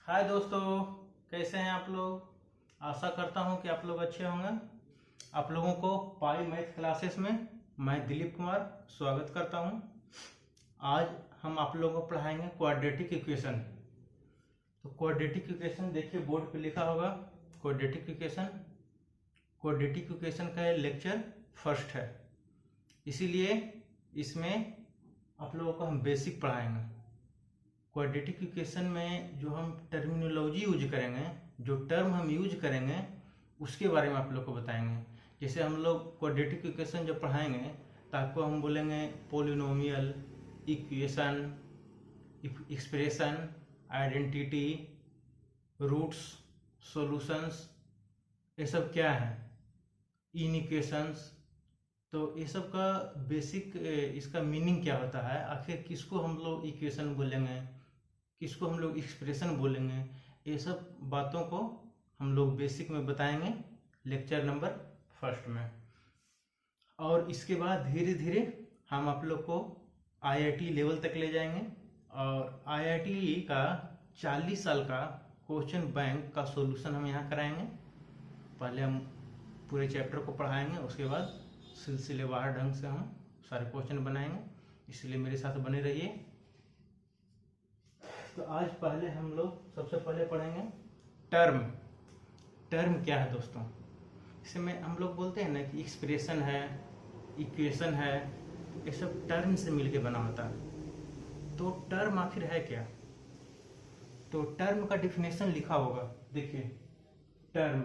हाय दोस्तों, कैसे हैं आप लोग। आशा करता हूं कि आप लोग अच्छे होंगे। आप लोगों को पाई मैथ क्लासेस में मैं दिलीप कुमार स्वागत करता हूं। आज हम आप लोगों को पढ़ाएंगे क्वाड्रेटिक इक्वेशन। तो क्वाड्रेटिक इक्वेशन देखिए, बोर्ड पे लिखा होगा क्वाड्रेटिक इक्वेशन। क्वाड्रेटिक इक्वेशन का ये लेक्चर फर्स्ट है, इसीलिए इसमें आप लोगों को हम बेसिक पढ़ाएंगे। क्वाड्रेटिक इक्वेशन में जो हम टर्मिनोलॉजी यूज करेंगे, जो टर्म हम यूज करेंगे, उसके बारे में आप लोग को बताएंगे। जैसे हम लोग क्वाड्रेटिक इक्वेशन जब पढ़ाएंगे तो आपको हम बोलेंगे polynomial, equation, expression, identity, roots, solutions, ये सब क्या है, इनइक्वेशंस। तो ये सब का बेसिक इसका मीनिंग क्या होता है, आखिर किसको हम लोग इक्वेशन बोलेंगे, किसको हम लोग एक्सप्रेशन बोलेंगे, ये सब बातों को हम लोग बेसिक में बताएंगे लेक्चर नंबर फर्स्ट में। और इसके बाद धीरे धीरे हम आप लोग को आईआईटी लेवल तक ले जाएंगे और आईआईटी का 40 साल का क्वेश्चन बैंक का सॉल्यूशन हम यहाँ कराएंगे। पहले हम पूरे चैप्टर को पढ़ाएंगे, उसके बाद सिलसिलेवार ढंग से हम सारे क्वेश्चन बनाएंगे, इसलिए मेरे साथ बने रहिए। तो आज पहले हम लोग सबसे पहले पढ़ेंगे टर्म। टर्म क्या है दोस्तों, इसमें हम लोग बोलते हैं ना कि एक्सप्रेशन है, इक्वेशन है, ये सब टर्म से मिलके बना होता है। तो टर्म आखिर है क्या, तो टर्म का डिफिनेशन लिखा होगा, देखिए। टर्म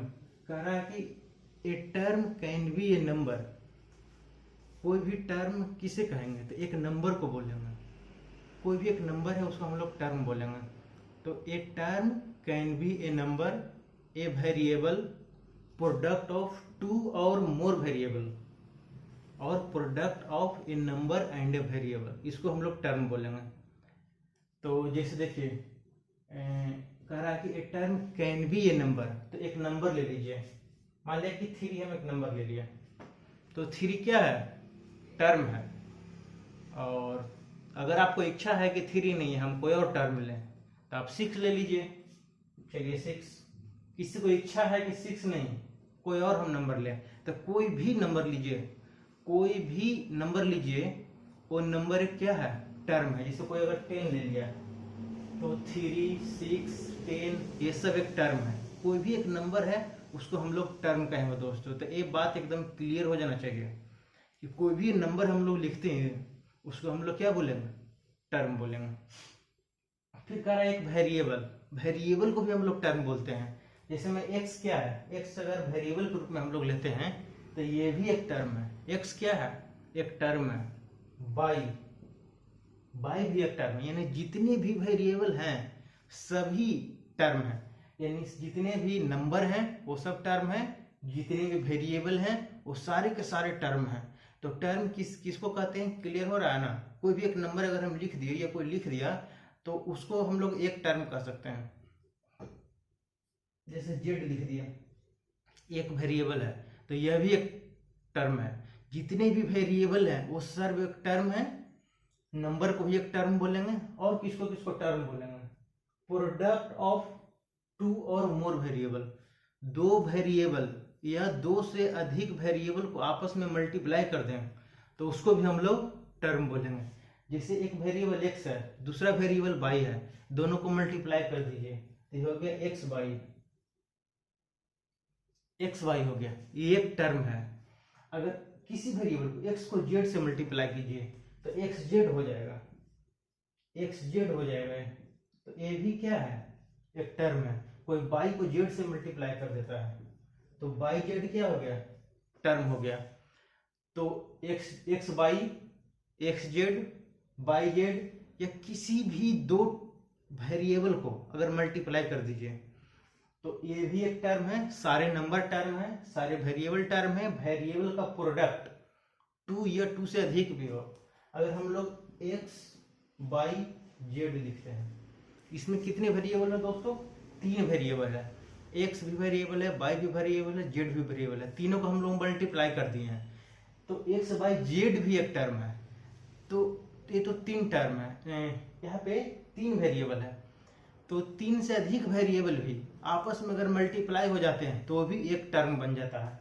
कह रहा है कि ए term can be a number. कोई भी टर्म किसे कहेंगे, तो एक नंबर को बोलेंगे। कोई भी एक नंबर है उसको हम लोग टर्म बोलेंगे। तो a term can be a number, a variable, product of two और मोर वेरिएबल, और product of a number and a variable, इसको हम लोग टर्म बोलेंगे। तो जैसे देखिए कह रहा है कि ए term can be a number, तो एक नंबर ले लीजिए, मान लिया कि 3 हम एक नंबर ले लिया, तो 3 क्या है, टर्म है। और अगर आपको इच्छा है कि 3 नहीं है, हम कोई और टर्म लें, तो आप 6 ले लीजिए। चलिए 6। किसी को इच्छा है कि 6 नहीं, कोई और हम नंबर लें, तो कोई भी नंबर लीजिए, कोई भी नंबर लीजिए, वो नंबर एक क्या है, टर्म है। जैसे कोई अगर 10 ले लिया, तो 3, 6, 10 ये सब एक टर्म है। कोई भी एक नंबर है उसको हम लोग टर्म कहेंगे दोस्तों। तो ये बात एकदम क्लियर हो जाना चाहिए कि कोई भी नंबर हम लोग लिखते हैं उसको हम लोग क्या बोलेंगे, टर्म बोलेंगे। फिर कह रहा है एक वेरिएबल, वेरिएबल को भी हम लोग टर्म बोलते हैं। जैसे में एक्स क्या है, एक्स अगर वेरिएबल के रूप में हम लोग लेते हैं तो ये भी एक टर्म है। एक्स क्या है, एक टर्म है। वाई, वाई भी एक टर्म है। यानी जितने भी वेरिएबल हैं सभी टर्म है, यानी जितने भी नंबर हैं वो सब टर्म है, जितने भी वेरिएबल हैं वो सारे के सारे टर्म हैं। तो टर्म किसको कहते हैं, क्लियर हो रहा है ना। कोई भी एक नंबर अगर हम लिख दिए या कोई लिख दिया तो उसको हम लोग एक टर्म कह सकते हैं। जैसे जेड लिख दिया, एक वेरिएबल है, तो यह भी एक टर्म है। जितने भी वेरिएबल हैं वो सब एक टर्म है। नंबर को भी एक टर्म बोलेंगे। और किसको किसको टर्म बोलेंगे, प्रोडक्ट ऑफ 2 और मोर वेरिएबल, 2 वेरिएबल या 2 से अधिक वेरिएबल को आपस में मल्टीप्लाई कर दें तो उसको भी हम लोग टर्म बोलेंगे। जैसे एक वेरिएबल x है, दूसरा वेरिएबल y है, दोनों को मल्टीप्लाई कर दीजिए तो हो गया एक्स वाई हो गया, ये एक टर्म है। अगर किसी वेरिएबल को x को z से मल्टीप्लाई कीजिए तो एक्स जेड हो जाएगा, एक्स जेड हो जाएगा। तो ये भी क्या है, एक टर्म है। कोई y को z से मल्टीप्लाई कर देता है तो वाई जेड क्या हो गया, टर्म हो गया। तो x y, x z, y z, या किसी भी 2 वेरिएबल को अगर मल्टीप्लाई कर दीजिए तो ये भी एक टर्म है। सारे नंबर टर्म है, सारे वेरिएबल टर्म है। वेरिएबल का प्रोडक्ट 2 या 2 से अधिक भी हो, अगर हम लोग एक्स वाई जेड लिखते हैं, इसमें कितने वेरिएबल है दोस्तों, 3 वेरिएबल है। एक्स भी वेरिएबल है, वाई भी वेरिएबल है, जेड भी वेरिएबल है। तीनों को हम लोग मल्टीप्लाई कर दिए हैं तो एक्स वाई जेड भी एक टर्म है। तो ये तो 3 टर्म है, यहाँ पे 3 वेरिएबल है। तो 3 से अधिक वेरिएबल भी आपस में अगर मल्टीप्लाई हो जाते हैं तो भी एक टर्म बन जाता है।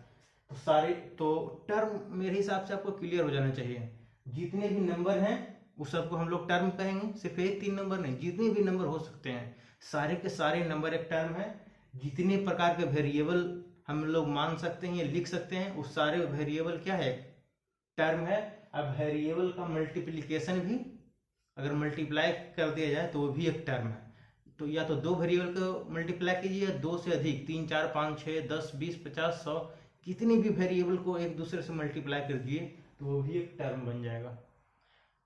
तो टर्म मेरे हिसाब से आपको क्लियर हो जाना चाहिए। जितने भी नंबर हैं उस सबको हम लोग टर्म कहेंगे। सिर्फ एक 3 नंबर नहीं, जितने भी नंबर हो सकते हैं सारे के सारे नंबर एक टर्म है। जितने प्रकार के वेरिएबल हम लोग मान सकते हैं या लिख सकते हैं उस सारे वेरिएबल क्या है, टर्म है। अब वेरिएबल का मल्टीप्लिकेशन भी अगर मल्टीप्लाई कर दिया जाए तो वो भी एक टर्म है। तो या तो 2 वेरिएबल को मल्टीप्लाई कीजिए या 2 से अधिक, 3 4 5 6 10 20 50 100 कितनी भी वेरिएबल को एक दूसरे से मल्टीप्लाई कर दिए तो वो भी एक टर्म बन जाएगा।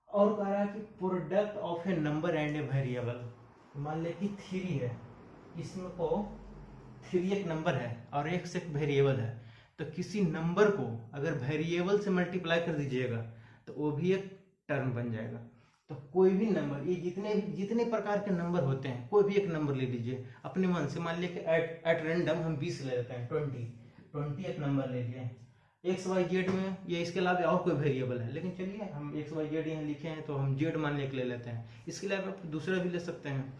और कह रहा है कि product of a number and a variable. मान ले कि 3 है, इसमें को 3 एक नंबर है और x एक वेरिएबल है, तो किसी नंबर को अगर वेरिएबल से मल्टीप्लाई कर दीजिएगा तो वो भी एक टर्म बन जाएगा। तो कोई भी नंबर, ये जितने प्रकार के नंबर होते हैं कोई भी एक नंबर ले लीजिए अपने मन से। मान लीजिए कि एट रेंडम हम 20 ले लेते हैं, 20 एक नंबर ले लिए। एक्स वाई जेड में ये इसके अलावा और कोई वेरिएबल है, लेकिन चलिए हम एक्स वाई जेड यहाँ लिखे हैं तो हम जेड मानने के ले लेते हैं। इसके अलावा आप दूसरा भी ले सकते हैं।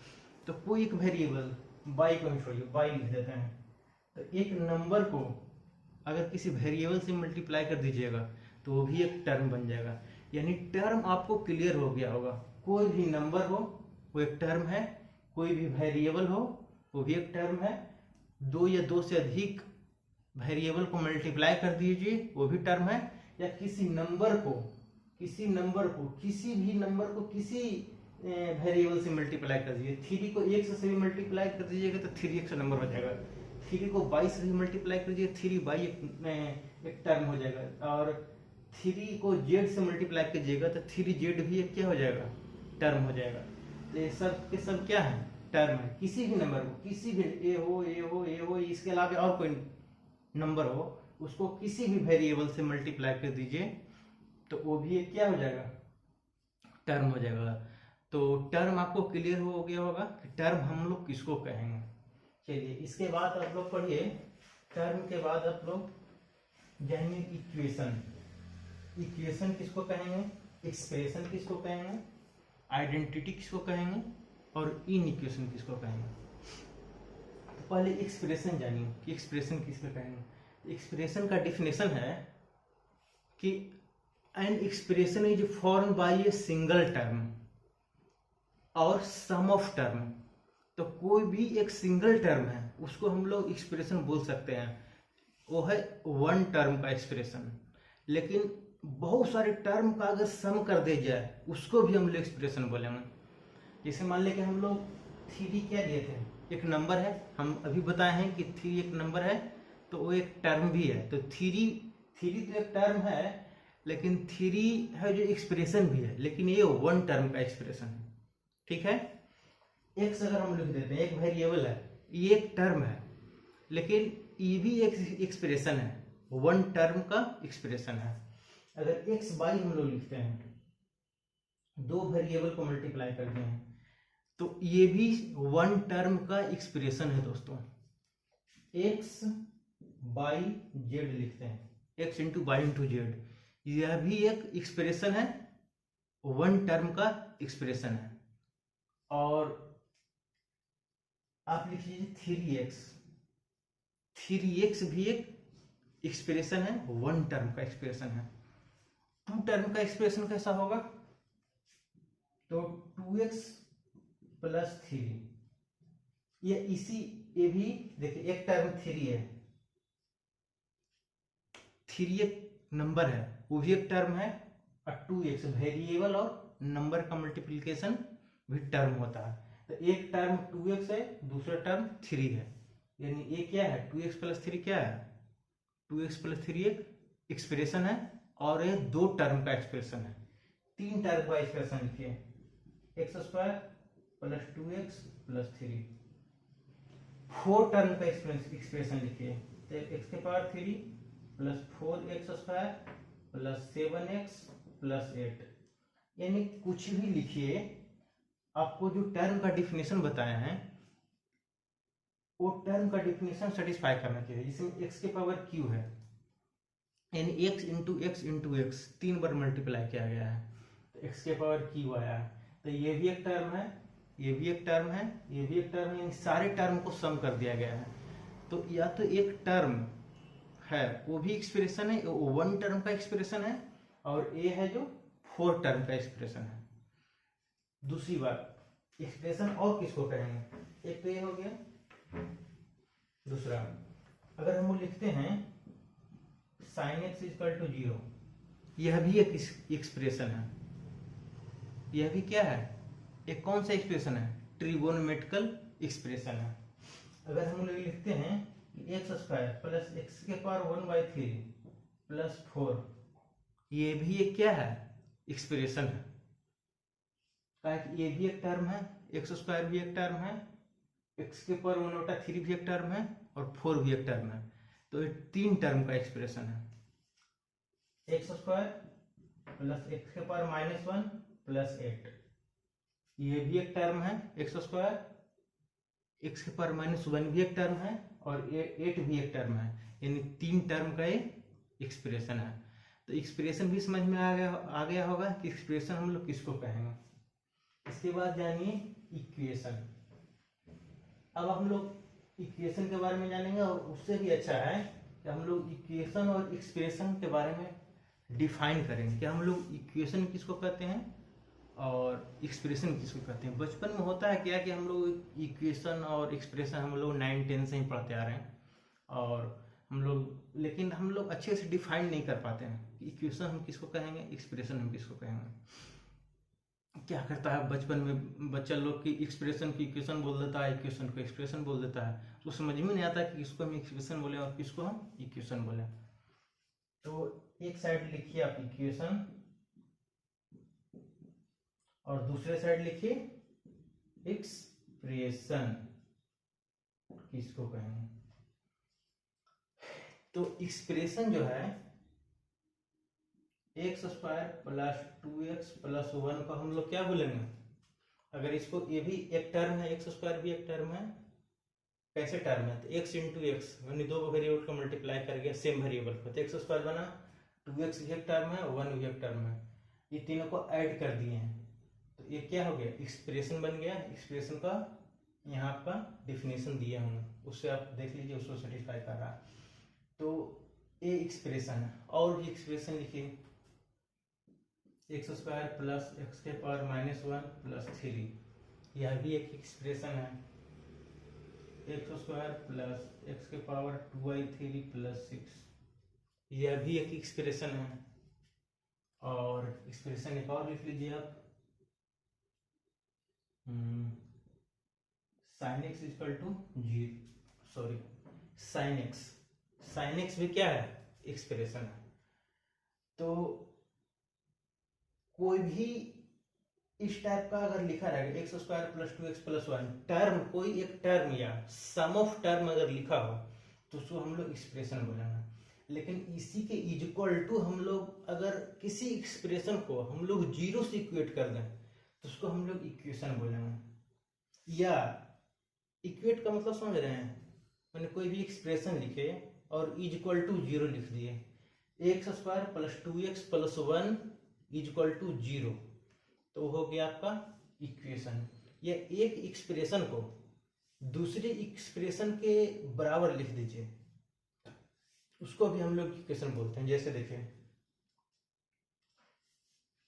तो कोई एक वेरिएबल, बाई को छोड़िए, बाई लिख देते हैं। तो एक नंबर को अगर किसी वेरिएबल से मल्टीप्लाई कर दीजिएगा तो वो भी एक टर्म बन जाएगा। यानी टर्म आपको क्लियर हो गया होगा। कोई भी नंबर हो वो एक टर्म है, कोई भी वेरिएबल हो वो भी एक टर्म है, 2 या 2 से अधिक वेरिएबल को मल्टीप्लाई कर दीजिए वो भी टर्म है, या किसी भी नंबर को किसी वेरिएबल से मल्टीप्लाई कर दीजिए। 3 को 1 से भी मल्टीप्लाई कर दीजिएगा तो 3x नंबर हो जाएगा। 3 को 22 से भी मल्टीप्लाई कर दीजिए 3 बाई एक टर्म हो जाएगा। और 3 को z से मल्टीप्लाई कीजिएगा तो 3z भी एक क्या हो जाएगा, टर्म हो जाएगा। तो ये सब के सब क्या है, टर्म है। किसी भी नंबर को, किसी भी ए हो इसके अलावा और कोई नंबर हो उसको किसी भी वेरिएबल से मल्टीप्लाई कर दीजिए तो वो भी एक क्या हो जाएगा, टर्म हो जाएगा। तो टर्म आपको क्लियर हो गया होगा कि टर्म हम लोग किसको कहेंगे। चलिए इसके बाद आप लोग पढ़िए, टर्म के बाद आप लोग जानिए इक्वेशन। इक्वेशन किसको कहेंगे, एक्सप्रेशन किसको कहेंगे, आइडेंटिटी किसको कहेंगे और इन इक्वेशन किसको कहेंगे। तो पहले एक्सप्रेशन जानिए कि एक्सप्रेशन किसको कहेंगे। एक्सप्रेशन का डिफिनेशन है कि an expression is form by a single term और सम ऑफ टर्म। तो कोई भी एक सिंगल टर्म है उसको हम लोग एक्सप्रेशन बोल सकते हैं, वो है वन टर्म का एक्सप्रेशन। लेकिन बहुत सारे टर्म का अगर सम कर दे जाए उसको भी हम लोग एक्सप्रेशन बोलेंगे। जैसे मान लें कि हम लोग 3 क्या दिए थे, एक नंबर है, हम अभी बताए हैं कि 3 एक नंबर है तो वो एक टर्म भी है। तो 3 तो एक टर्म है, लेकिन 3 है जो एक्सप्रेशन भी है, लेकिन ये वन टर्म का एक्सप्रेशन है। ठीक है, एक्स अगर हम लिख देते हैं, एक वेरिएबल है, ये एक टर्म है, लेकिन ये भी एक एक्सप्रेशन है, वन टर्म का एक्सप्रेशन है। अगर एक्स बाई हम लोग लिखते हैं, 2 वेरिएबल को मल्टीप्लाई करते हैं, तो ये भी वन टर्म का एक्सप्रेशन है दोस्तों। एक्स बाई जेड लिखते हैं, x into by into Z, यह भी एक एक्सप्रेशन है, वन टर्म का एक्सप्रेशन है। और आप लिख लीजिए 3x भी एक एक्सप्रेशन है, वन टर्म का एक्सप्रेशन है। 2 टर्म का एक्सप्रेशन कैसा होगा, तो 2x प्लस 3, ये भी देखिए एक टर्म 3 है, 3 एक नंबर है वो भी एक टर्म है, और 2x वेरिएबल और नंबर का मल्टीप्लिकेशन भी टर्म होता है। तो एक टर्म 2x है, दूसरा टर्म 3 है, यानी ये क्या है, 2x प्लस 3 क्या है, 2x प्लस 3 एक एक्सप्रेशन है और ये 2 टर्म का एक्सप्रेशन है। 3 टर्म का एक्सप्रेशन लिखिए, x square plus 2x plus 3। 4 term का एक्सप्रेशन लिखिए, तो एक्स के power 3 plus 4x square plus 7x plus 8। यानी कुछ भी लिखिए, आपको जो टर्म का डिफिनेशन बताया है वो टर्म का डिफिनेशन सेटिस्फाई करना चाहिए। जिसमें x के पावर q है, यानी x इंटू एक्स 3 बार मल्टीप्लाई किया गया है, तो x के पावर q आया है, तो ये भी एक टर्म है। ये भी एक टर्म है, ये भी एक टर्म है, यानी सारे टर्म को सम कर दिया गया है। तो या तो एक टर्म है वो भी एक्सप्रेशन है, वो वन टर्म का एक्सप्रेशन है, और ए है जो फोर टर्म का एक्सप्रेशन है। दूसरी बात, एक्सप्रेशन और किसको कहेंगे, एक तो ये हो गया। दूसरा, अगर हम लिखते हैं sin x इक्वल टू 0, यह भी एक एक्सप्रेशन है। यह भी क्या है, एक कौन सा एक्सप्रेशन है, ट्रिगोनोमेट्रिकल एक्सप्रेशन है। अगर हम लोग लिखते हैं एक्स स्क्वायर प्लस एक्स के पावर 1/3 प्लस 4, ये भी एक क्या है, एक्सप्रेशन है। ये भी एक टर्म है, एक्स स्क्वायर भी एक टर्म है, एक्स के पावर 1/3 भी एक टर्म है, और 4 भी एक टर्म है। तो ये तीन टर्म का एक्सप्रेशन है। एक्स स्क्वायर प्लस एक्स के पावर -1 प्लस 8, ये भी एक टर्म है। एक्स स्क्वायर, एक्स के पावर -1 भी एक टर्म है, और 8 भी एक टर्म है, यानी तीन टर्म का ये एक्सप्रेशन है। तो एक्सप्रेशन भी समझ में आ गया होगा कि एक्सप्रेशन हम लोग किसको कहेंगे। इसके बाद जानिए इक्वेशन। अब हम लोग इक्वेशन के बारे में जानेंगे, और उससे भी अच्छा है कि हम लोग इक्वेशन और एक्सप्रेशन के बारे में डिफाइन करेंगे कि हम लोग इक्वेशन किसको कहते हैं और एक्सप्रेशन किसको कहते हैं। बचपन में होता है क्या कि हम लोग इक्वेशन और एक्सप्रेशन हम लोग 9-10 से ही पढ़ते आ रहे हैं, और लेकिन हम लोग अच्छे से डिफाइन नहीं कर पाते हैं कि इक्वेशन हम किसको कहेंगे, एक्सप्रेशन हम किसको कहेंगे। क्या करता है बचपन में बच्चा लोग की एक्सप्रेशन की इक्वेशन बोल देता है, इक्वेशन को एक्सप्रेशन बोल देता है, तो समझ में नहीं आता कि किसको हम एक्सप्रेशन बोले और किसको हम इक्वेशन बोले। तो एक साइड लिखिए आप इक्वेशन, और दूसरे साइड लिखिए एक्सप्रेशन किसको कहेंगे। तो एक्सप्रेशन जो है x square plus 2x plus 1 को हम लोग क्या बोलेंगे, अगर इसको, ये भी एक टर्म है, एक्स स्क्वायर भी एक टर्म है, कैसे टर्म है, तो x इंटू एक्स, यानी दो वेरिएबल को मल्टीप्लाई कर गया सेम वेरिएबल को, तो एक्स स्क्वायर बना, 2x भी एक टर्म है, 1 भी एक टर्म है, ये तीनों को ऐड कर दिए हैं, तो ये क्या हो गया, एक्सप्रेशन बन गया। एक्सप्रेशन का यहाँ आपका डिफिनेशन दिया हूँ, उससे आप देख लीजिए उसको सेटिस्फाई कर रहा है। तो ये एक्सप्रेशन है। और भी एक्सप्रेशन लिखिए, एक्स स्क्वायर प्लस एक्स के पावर -1 प्लस 3, यह भी एक एक्सप्रेशन है। एक्स स्क्वायर प्लस एक्स के पावर 2/3 प्लस 6, यह भी एक एक्सप्रेशन है। और एक्सप्रेशन एक और लिख लीजिए आप, sin x equal to 0, sorry sin x भी क्या है, एक्सप्रेशन है। तो कोई भी इस टाइप का अगर लिखा रहेगा x square plus 2x plus 1, term, कोई एक टर्म या सम ऑफ टर्म अगर लिखा हो तो उसको हम लोग एक्सप्रेशन बोलेंगे। लेकिन इसी के इक्वल टू हम लोग अगर किसी एक्सप्रेशन को हम लोग 0 से इक्वेट कर दें तो उसको हम लोग इक्वेशन बोलेंगे। या इक्वेट का मतलब समझ रहे हैं, मैंने कोई भी एक्सप्रेशन लिखे और इक्वल टू 0 लिख दिए, x square plus 2x plus 1 equal to 0, तो हो गया आपका इक्वेशन। या एक एक्सप्रेशन को दूसरे एक्सप्रेशन के बराबर लिख दीजिए, उसको भी हम लोग इक्वेशन बोलते हैं। जैसे देखिए,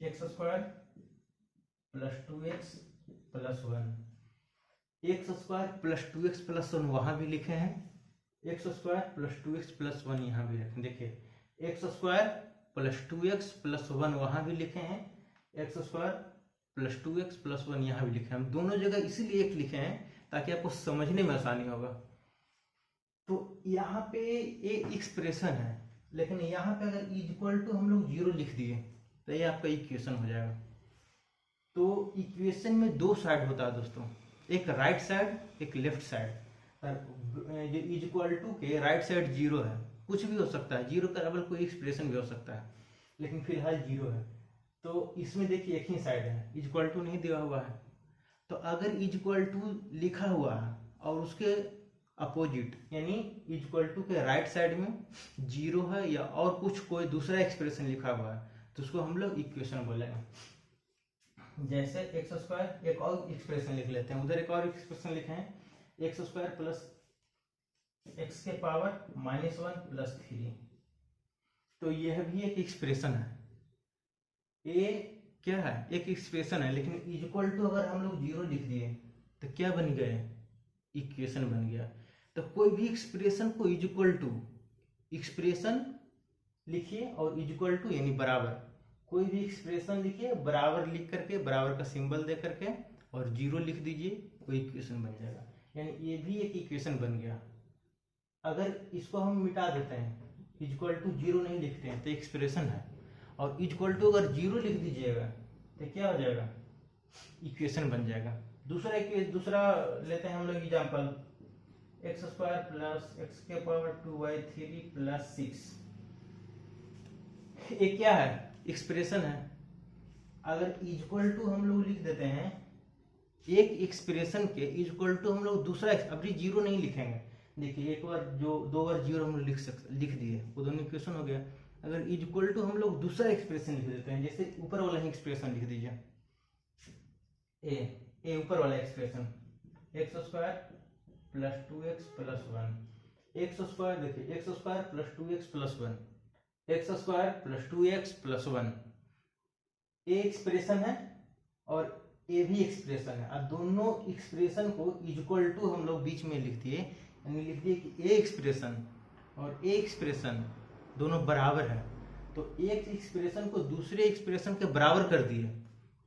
x square plus 2x plus 1, x square plus 2x plus 1 वहां भी लिखे हैं, x square plus 2x plus 1 यहाँ भी लिखे। देखिए, x square plus 2x plus 1 वहां भी लिखे हैं, x square plus 2x plus 1 यहाँ भी लिखे हैं। हम दोनों जगह इसीलिए एक लिखे हैं ताकि आपको समझने में आसानी होगा। तो यहाँ पे ये एक्सप्रेशन है, लेकिन यहाँ पे अगर इक्वल टू हम लोग 0 लिख दिए तो ये आपका इक्वेशन हो जाएगा। तो इक्वेशन में दो साइड होता है दोस्तों, एक राइट साइड, एक लेफ्ट साइड। जो इक्वल टू के राइट साइड 0 है, कुछ भी हो सकता है, 0 के अलावा कोई एक्सप्रेशन भी हो सकता है, लेकिन फिलहाल 0 है। तो इसमें देखिए एक ही साइड है, इक्वल टू नहीं दिया हुआ है। तो अगर इक्वल टू लिखा हुआ है और उसके अपोजिट यानी इक्वल टू के राइट साइड में 0 है या और कुछ कोई दूसरा एक्सप्रेशन लिखा हुआ है तो उसको हम लोग इक्वेशन बोलेंगे। जैसे एक्स स्क्वायर, एक और एक्सप्रेशन लिख लेते हैं, उधर एक और एक्सप्रेशन लिखे हैं, एक्स स्क्वायर प्लस एक्स के पावर -1 प्लस 3। तो यह भी एक एक्सप्रेशन है, ये क्या है, एक एक्सप्रेशन है, लेकिन इक्वल टू अगर हम लोग 0 लिख दिए तो क्या बन गया, इक्वेशन बन गया। तो कोई भी एक्सप्रेशन को इक्वल टू एक्सप्रेशन लिखिए और इक्वल टू यानी बराबर, कोई भी एक्सप्रेशन लिखिए बराबर लिख करके, बराबर का सिंबल दे करके और 0 लिख दीजिए, वो इक्वेशन बन जाएगा। यानी ये भी एक इक्वेशन बन गया। अगर इसको हम मिटा देते हैं, इक्वल टू 0 नहीं लिखते हैं तो एक्सप्रेशन है, और इक्वल टू अगर 0 लिख दीजिएगा तो क्या हो जाएगा, इक्वेशन बन जाएगा। दूसरा लेते हैं हम लोग example, x square plus x के पावर 2/3 प्लस 6। ये क्या है, एक्सप्रेशन है। अगर इक्वल टू हम लोग लिख देते हैं, एक एक्सप्रेशन के इक्वल टू हम लोग दूसरा, अभी 0 नहीं लिखेंगे, देखिए एक बार जो 2 बार 0 हम लोग लिख दिए, वो दोनों इक्वेशन हो गया। अगर इक्वल टू हम लोग दूसरा एक्सप्रेशन लिख देते हैं, जैसे ऊपर वाला ही एक्सप्रेशन लिख दीजिए, ए ऊपर वाला expression, x square plus 2x plus 1, x square देखिए, x square plus 2x plus 1, x square plus 2x plus 1, ये एक्सप्रेशन है और ये भी एक्सप्रेशन है। अब दोनों एक्सप्रेशन को इक्वल टू हम लोग बीच में लिख दिए, यानी लिख दिए कि ए एक्सप्रेशन और ए एक्सप्रेशन दोनों बराबर है, तो एक एक्सप्रेशन को दूसरे एक्सप्रेशन के बराबर कर दिए,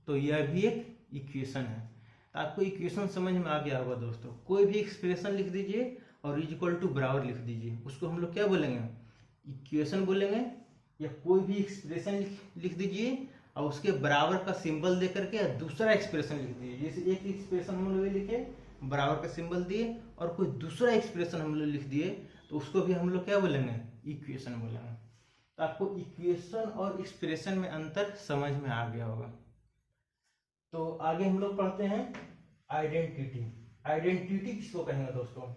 तो यह भी एक इक्वेशन है। तो आपको इक्वेशन समझ में आ गया होगा दोस्तों। कोई भी एक्सप्रेशन लिख दीजिए और इक्वल टू बराबर लिख दीजिए, उसको हम लोग क्या बोलेंगे, इक्वेशन बोलेंगे। या कोई भी एक्सप्रेशन लिख दीजिए और उसके बराबर का सिंबल दे करके दूसरा एक्सप्रेशन लिख दीजिए, जैसे एक एक्सप्रेशन हम लोग लिखे बराबर का सिंबल दिए और कोई दूसरा एक्सप्रेशन हम लोग लिख दिए, तो उसको भी हम लोग क्या बोलेंगे, इक्वेशन बोलेंगे। तो आपको इक्वेशन और एक्सप्रेशन में अंतर समझ में आ गया होगा। तो आगे हम लोग पढ़ते हैं आइडेंटिटी। आइडेंटिटी किसको कहेंगे दोस्तों,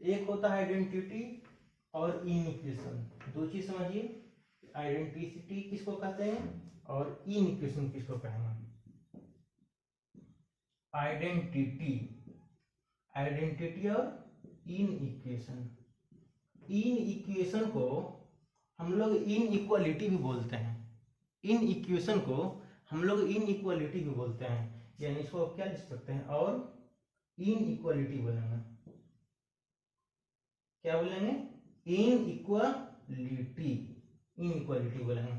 एक होता है आइडेंटिटी और इनइक्वेशन, दो चीज समझिए। आइडेंटिटी किसको कहते हैं और इनइक्वेशन किसको कहेंगे। आइडेंटिटी और इनइक्वेशन। इनइक्वेशन को हम लोग इनइक्वालिटी भी बोलते हैं, इनइक्वेशन को हम लोग इनइक्वालिटी भी बोलते हैं, यानी इसको क्या लिख सकते हैं, और इनइक्वालिटी बोलेंगे, क्या बोलेंगे, इनइक्वालिटी बोलेंगे।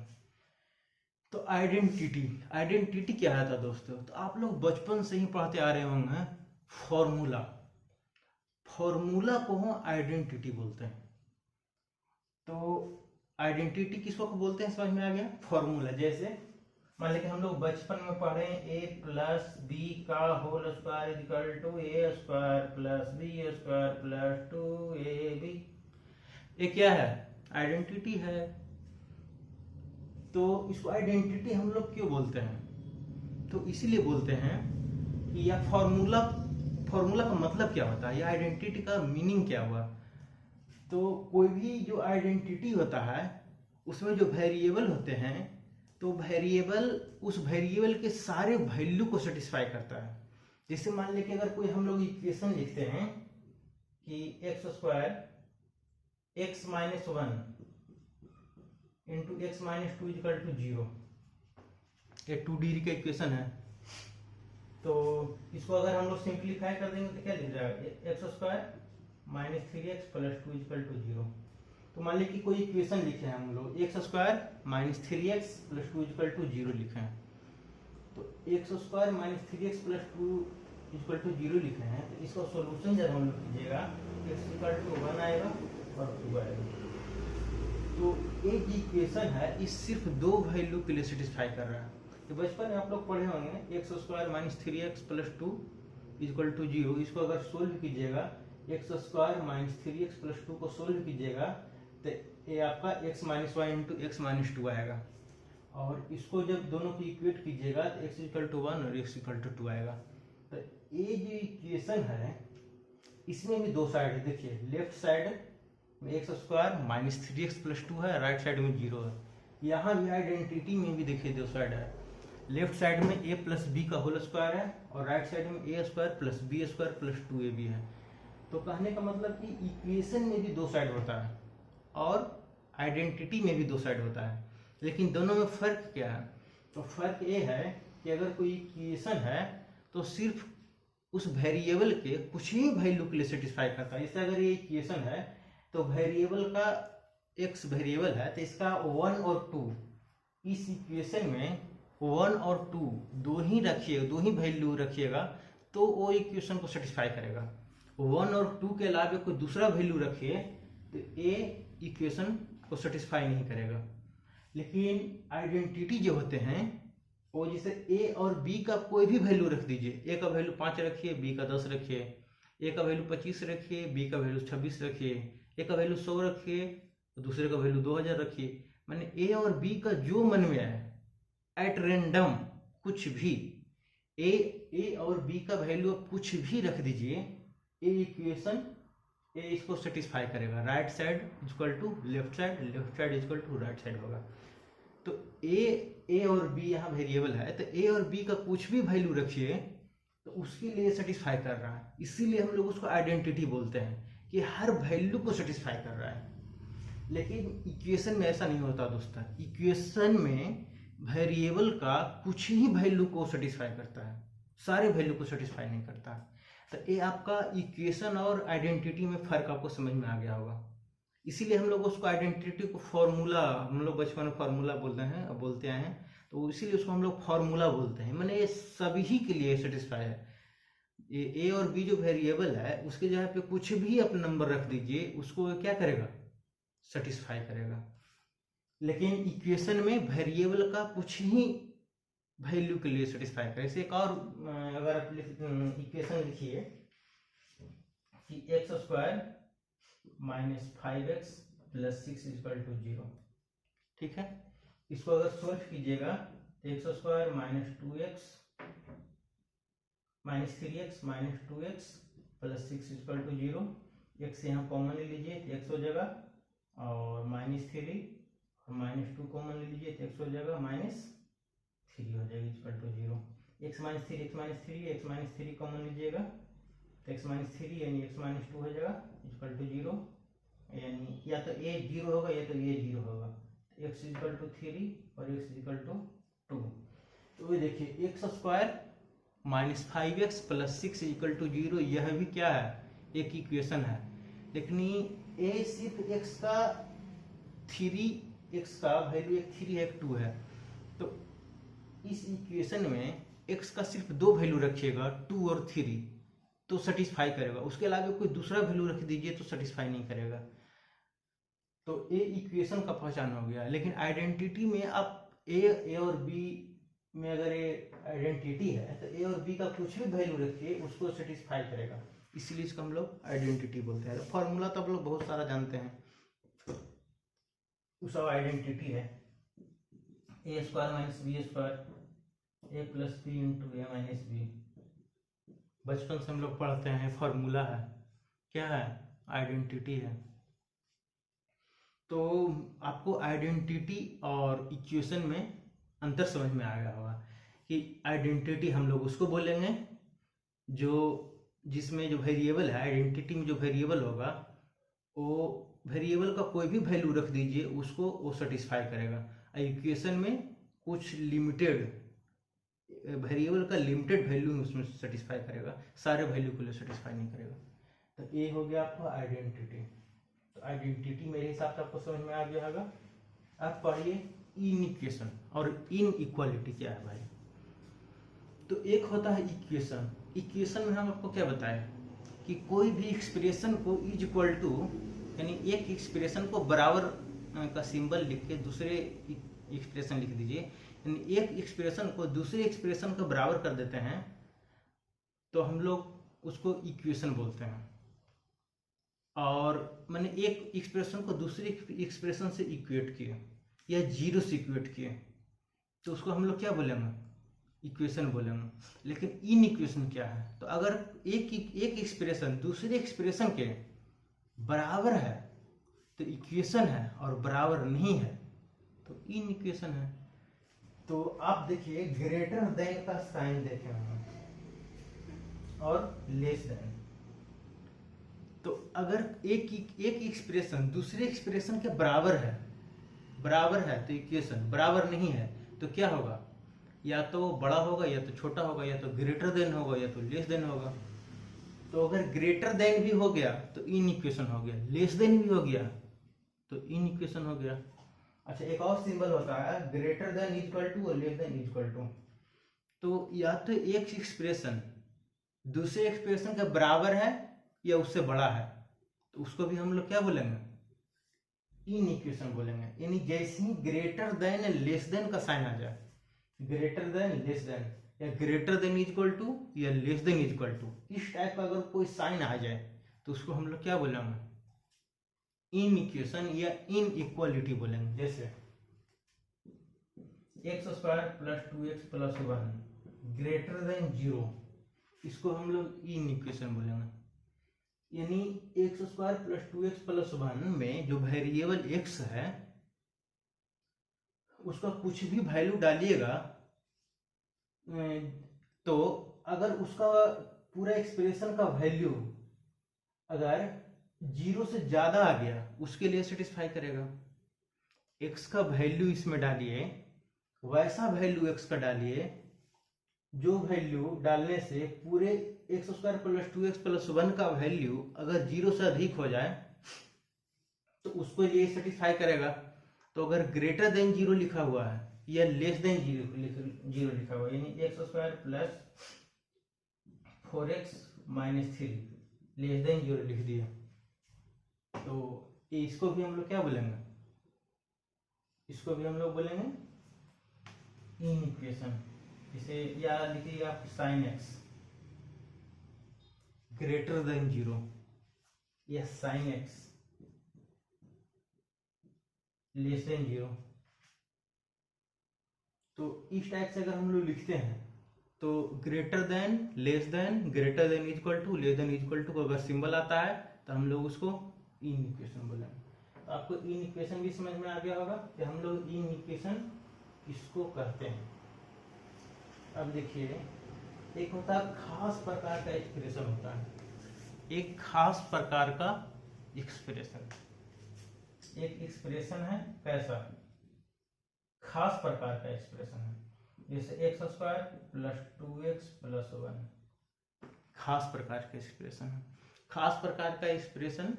तो आइडेंटिटी क्या है था दोस्तों, तो आप लोग बचपन से ही पढ़ते आ रहे होंगे, फॉर्मूला को हम आइडेंटिटी बोलते हैं। तो आइडेंटिटी किसको बोलते हैं, समझ में आ गया, फॉर्मूला। जैसे मान लीजिए हम लोग बचपन में पढ़े a प्लस बी का whole square equal to a square plus b square plus 2ab, ये क्या है, आइडेंटिटी है। तो इसको आइडेंटिटी हम लोग क्यों बोलते हैं, तो इसीलिए बोलते हैं कि यह फॉर्मूला का मतलब क्या होता है, या आइडेंटिटी का मीनिंग क्या हुआ। तो कोई भी जो आइडेंटिटी होता है उसमें जो वेरिएबल होते हैं, तो वेरिएबल उस वेरिएबल के सारे वैल्यू को सेटिस्फाई करता है। जैसे मान लें कि अगर कोई हम लोग इक्वेशन लिखते हैं कि x square x minus 1 into x minus 2 equal to 0, ये 2 डिग्री का इक्वेशन है। तो इसको अगर हम लोग सिंप्लीफाई कर देंगे तो क्या लिख जाएगा, x square minus 3x plus 2 equal to 0। तो मान लीजिए कि कोई इक्वेशन लिखे हैं हम लोग, x square minus 3x plus 2 equal to 0 लिखे हैं। तो x square minus 3x plus 2 equal to 0 लिखे हैं, तो इसका सोल्यूशन जब हम लोग कीजिएगा x इक्वल टू 1 आएगा और 2 आएगा। तो एक इक्वेशन है, इस सिर्फ 2 वैल्यू के लिए सेटिस्फाई कर रहा है। तो बचपन में आप लोग पढ़े होंगे x square minus 3x plus 2 equal to 0, इसको अगर सोल्व कीजिएगा, x square minus 3x plus 2 को सोल्व कीजिएगा तो ये आपका x minus 1 into x minus 2 आएगा, और इसको जब दोनों को इक्वेट कीजिएगा तो x इक्वल टू 1 और x इक्वल टू 2 आएगा। तो ये जो इक्वेशन है इसमें भी 2 साइड है, देखिए लेफ्ट साइड में x square minus 3x plus 2 है, राइट साइड में 0 है। यहाँ भी आइडेंटिटी में भी देखिए 2 साइड है। लेफ्ट साइड में a प्लस बी का होल स्क्वायर है और राइट साइड में a square plus b square plus 2ab है। तो कहने का मतलब कि इक्वेशन में भी दो साइड होता है और आइडेंटिटी में भी दो साइड होता है, लेकिन दोनों में फर्क क्या है? तो फर्क ये है कि अगर कोई इक्वेशन है तो सिर्फ उस वेरिएबल के कुछ ही वैल्यू के लिए सेटिस्फाई करता है। जैसे अगर ये इक्वेशन है तो वेरिएबल का x वेरिएबल है तो इसका 1 और 2, इस इक्वेशन में 1 और 2 दो ही रखिएगा, दो ही वैल्यू रखिएगा तो वो इक्वेशन को सेटिस्फाई करेगा। 1 और 2 के अलावा कोई दूसरा वैल्यू रखिए तो ये इक्वेशन को सेटिस्फाई नहीं करेगा। लेकिन आइडेंटिटी जो होते हैं वो जैसे a और b का कोई भी वैल्यू रख दीजिए, a का वैल्यू 5 रखिए, b का 10 रखिए, a का वैल्यू 25 रखिए, b का वैल्यू 26 रखिए, a का वैल्यू 100 रखिए, दूसरे का वैल्यू 2000 रखिए। माने a और b का जो मन में आए एट रेंडम कुछ भी a और b का वैल्यू आप कुछ भी रख दीजिए, ये इक्वेशन ये इसको सेटिस्फाई करेगा। Right side equal to left side, left side equal to right side होगा। तो a और b यहाँ वेरिएबल है तो a और b का कुछ भी वैल्यू रखिए तो उसके लिए सेटिस्फाई कर रहा है, इसीलिए हम लोग उसको आइडेंटिटी बोलते हैं कि हर वैल्यू को सेटिस्फाई कर रहा है। लेकिन इक्वेशन में ऐसा नहीं होता दोस्तों, इक्वेशन में वेरिएबल का कुछ ही वैल्यू को सेटिस्फाई करता है, सारे वैल्यू को सेटिस्फाई नहीं करता। तो ये आपका इक्वेशन और आइडेंटिटी में फर्क आपको समझ में आ गया होगा। इसीलिए हम लोग उसको आइडेंटिटी को फॉर्मूला, हम लोग बचपन में फॉर्मूला बोलते आए हैं, तो इसीलिए उसको हम लोग फॉर्मूला बोलते हैं। मैंने ये सभी के लिए सेटिस्फाई है। ये ए और बी जो वेरिएबल है उसके जगह पे कुछ भी अपना नंबर रख दीजिए, उसको क्या करेगा? सेटिस्फाई करेगा। लेकिन इक्वेशन में वेरिएबल का कुछ ही वैल्यू के लिए सेटिस्फाई करे। जैसे एक और अगर आप इक्वेशन लिखिए कि x square minus 5x plus 6 equal to 0, ठीक है। इसको अगर सॉल्व कीजिएगा तो x square minus 2x minus 3x minus 2x plus 6 equal to 0, x यहाँ कॉमन ले लीजिए तो एक्स हो जाएगा, और माइनस 3 और माइनस 2 कॉमन ले लीजिए तो एक्स हो जाएगा, माइनस 3 हो जाएगी equal to 0। X minus 3 x minus 3 common लीजिएगा तो एक्स माइनस 3 यानी एक्स माइनस 2 हो जाएगा इक्वल टू 0, यानी या तो a 0 होगा या तो a 0 होगा। x इक्वल टू 3 और x इक्वल टू 2। तो ये देखिए x square minus 5x plus 6 equal to 0, यह भी क्या है? एक इक्वेशन है। लेकिन a सिर्फ x का 3x का वैल्यू एक 3 है एक 2 है, तो इस इक्वेशन में x का सिर्फ दो वैल्यू रखिएगा 2 और 3 तो सेटिस्फाई करेगा, उसके अलावा कोई दूसरा वैल्यू रख दीजिए तो सेटिस्फाई नहीं करेगा। तो ये इक्वेशन का पहचान हो गया। लेकिन आइडेंटिटी में आप ए और बी में अगर ये आइडेंटिटी है तो ए और बी का कुछ भी वैल्यू रखिए उसको सेटिस्फाई करेगा, इसीलिए इसको हम लोग आइडेंटिटी बोलते हैं। फॉर्मूला तो आप लोग बहुत सारा जानते हैं, वो सब आइडेंटिटी है। ए स्क्वायर माइनस बी स्क्वायर ए प्लस बी इंटू ए माइनस बी, बचपन से हम लोग पढ़ते हैं, फॉर्मूला है। क्या है? आइडेंटिटी है। तो आपको आइडेंटिटी और इक्वेशन में अंतर समझ में आ गया होगा कि आइडेंटिटी हम लोग उसको बोलेंगे जो जिसमें जो वेरिएबल है, आइडेंटिटी में जो वेरिएबल होगा वो वेरिएबल का कोई भी वैल्यू रख दीजिए उसको वो सेटिस्फाई करेगा। इक्वेशन में कुछ लिमिटेड वेरिएबल का लिमिटेड वैल्यू उसमें सेटिस्फाई करेगा, सारे वैल्यू के लिए सेटिस्फाई नहीं करेगा। तो ये हो गया आपका आइडेंटिटी। तो आइडेंटिटी मेरे हिसाब से आपको समझ में आ गया होगा। आप पढ़िए इनइक्वेशन और इनइक्वालिटी क्या है भाई। तो एक होता है इक्वेशन। इक्वेशन में हम आपको क्या बताएं कि कोई भी एक्सप्रेशन को इज इक्वल टू, यानी एक एक्सप्रेशन को बराबर का सिंबल लिख के दूसरे एक्सप्रेशन लिख दीजिए, यानी एक एक्सप्रेशन को दूसरे एक्सप्रेशन का बराबर कर देते हैं तो हम लोग उसको इक्वेशन बोलते हैं। और मैंने एक एक्सप्रेशन को दूसरे एक्सप्रेशन से इक्वेट किए या जीरो से इक्वेट किए तो उसको हम लोग क्या बोलेंगे? इक्वेशन बोलेंगे। लेकिन इन इक्वेशन क्या है? तो अगर एक एक्सप्रेशन दूसरे एक्सप्रेशन के बराबर है तो इक्वेशन है, और बराबर नहीं है तो इन इक्वेशन है। तो आप देखिए ग्रेटर देन का साइन देखे होंगे और लेस देन। तो अगर एक एक्सप्रेशन दूसरे एक्सप्रेशन के बराबर है तो इक्वेशन बराबर नहीं है तो क्या होगा, या तो बड़ा होगा या तो छोटा होगा, या तो ग्रेटर देन होगा या तो लेस देन होगा। तो अगर ग्रेटर देन भी हो गया तो इन इक्वेशन हो गया, लेस देन भी हो गया तो इन इक्वेशन हो गया। अच्छा, एक और सिंबल होता है ग्रेटर देन इक्वल टू और लेस देन इक्वल टू। तो या तो एक एक्सप्रेशन दूसरे एक्सप्रेशन का बराबर है या उससे बड़ा है तो उसको भी हम लोग क्या बोलेंगे, इन इक्वेशन बोलेंगे। यानी जैसे ही ग्रेटर देन लेस देन का साइन आ जाए, ग्रेटर देन लेस देन या ग्रेटर देन इक्वल टू या लेस देन इक्वल टू, इस टाइप का अगर कोई साइन आ जाए तो उसको हम लोग क्या बोलेंगे, इन इक्वेशन या इन इक्वालिटी बोलेंगे। जैसे x square plus 2x plus 1 greater than 0, इसको हम लोग इन इक्वेशन बोलेंगे। यानी x square plus 2x plus 1 में जो वेरिएबल x है उसका कुछ भी वैल्यू डालिएगा तो अगर उसका पूरा एक्सप्रेशन का वैल्यू अगर 0 से ज्यादा आ गया उसके लिए सेटिस्फाई करेगा। x का वैल्यू इसमें डालिए, वैसा वैल्यू x का डालिए जो वैल्यू डालने से पूरे x square plus 2x plus 1 का वैल्यू अगर 0 से अधिक हो जाए तो उसको ये सेटिस्फाई करेगा। तो अगर ग्रेटर देन 0 लिखा हुआ है या लेस देन 0 लिखा हुआ है, यानी x square plus 4x minus 3 less than 0 लिख दिया तो इसको भी हम लोग क्या बोलेंगे, इसको भी हम लोग बोलेंगे इन इक्वेशन। इसे या लिखिए आप साइन एक्स ग्रेटर देन 0 या साइन एक्स लेस देन 0। तो इस टाइप से अगर हम लोग लिखते हैं तो greater than less than greater than equal to less than equal to को अगर सिंबल आता है तो हम लोग उसको इन इक्वेशन बोलेंगे। तो आपको इन इक्वेशन भी समझ में आ गया होगा कि हम लोग इन इक्वेशन किसको कहते हैं। अब देखिए एक होता है खास प्रकार का एक्सप्रेशन होता है, एक खास प्रकार का एक्सप्रेशन, एक एक्सप्रेशन है कैसा, खास प्रकार का एक्सप्रेशन है। जैसे x square plus 2x plus 1 खास प्रकार का एक्सप्रेशन है, खास प्रकार का एक्सप्रेशन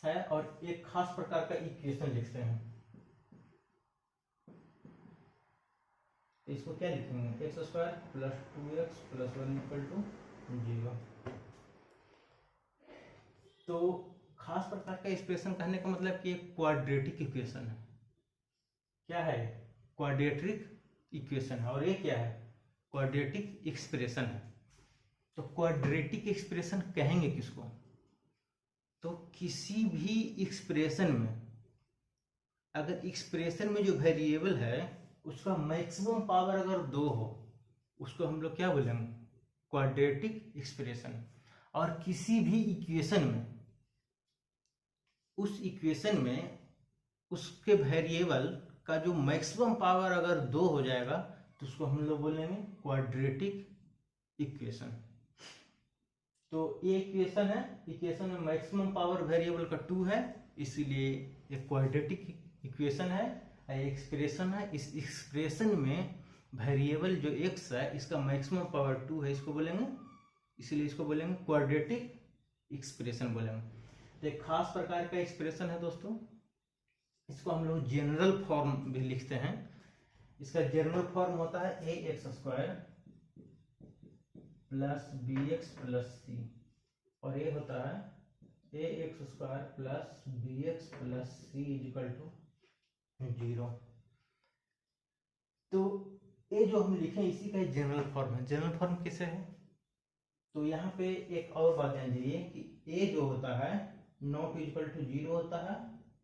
है। और एक खास प्रकार का इक्वेशन लिखते हैं तो इसको क्या लिखेंगे, x square plus 2x plus 1 equal to 0। तो खास प्रकार का एक्सप्रेशन कहने का मतलब कि एक क्वाड्रेटिक इक्वेशन है। क्या है, क्वाड्रेटिक इक्वेशन है। और ये क्या है, क्वाड्रेटिक एक्सप्रेशन है। तो क्वाड्रेटिक एक्सप्रेशन कहेंगे किसको, तो किसी भी एक्सप्रेशन में अगर एक्सप्रेशन में जो वेरिएबल है उसका मैक्सिमम पावर अगर 2 हो उसको हम लोग क्या बोलेंगे, क्वाड्रेटिक एक्सप्रेशन। और किसी भी इक्वेशन में उस इक्वेशन में उसके वेरिएबल का जो मैक्सिमम पावर अगर 2 हो जाएगा तो उसको हम लोग बोलेंगे क्वाड्रेटिक इक्वेशन। तो ये इक्वेशन है, इक्वेशन में मैक्सिमम पावर वेरिएबल का 2 है इसीलिए एक क्वाड्रेटिक इक्वेशन है। एक्सप्रेशन है, इस एक्सप्रेशन में वेरिएबल जो x है इसका मैक्सिमम पावर 2 है, इसको बोलेंगे, इसीलिए इसको बोलेंगे क्वाड्रेटिक एक्सप्रेशन बोलेंगे। तो एक खास प्रकार का एक्सप्रेशन है दोस्तों, इसको हम लोग जनरल फॉर्म भी लिखते हैं। इसका जनरल फॉर्म होता है a x square plus b x plus c, और ये होता है a x square plus b x plus c equal to 0। तो ये जो हम लिखे इसी का जनरल फॉर्म है। जनरल फॉर्म किसे है, तो यहाँ पे एक और बात ध्यान दीजिए कि ए जो होता है नॉट इक्वल टू 0 होता है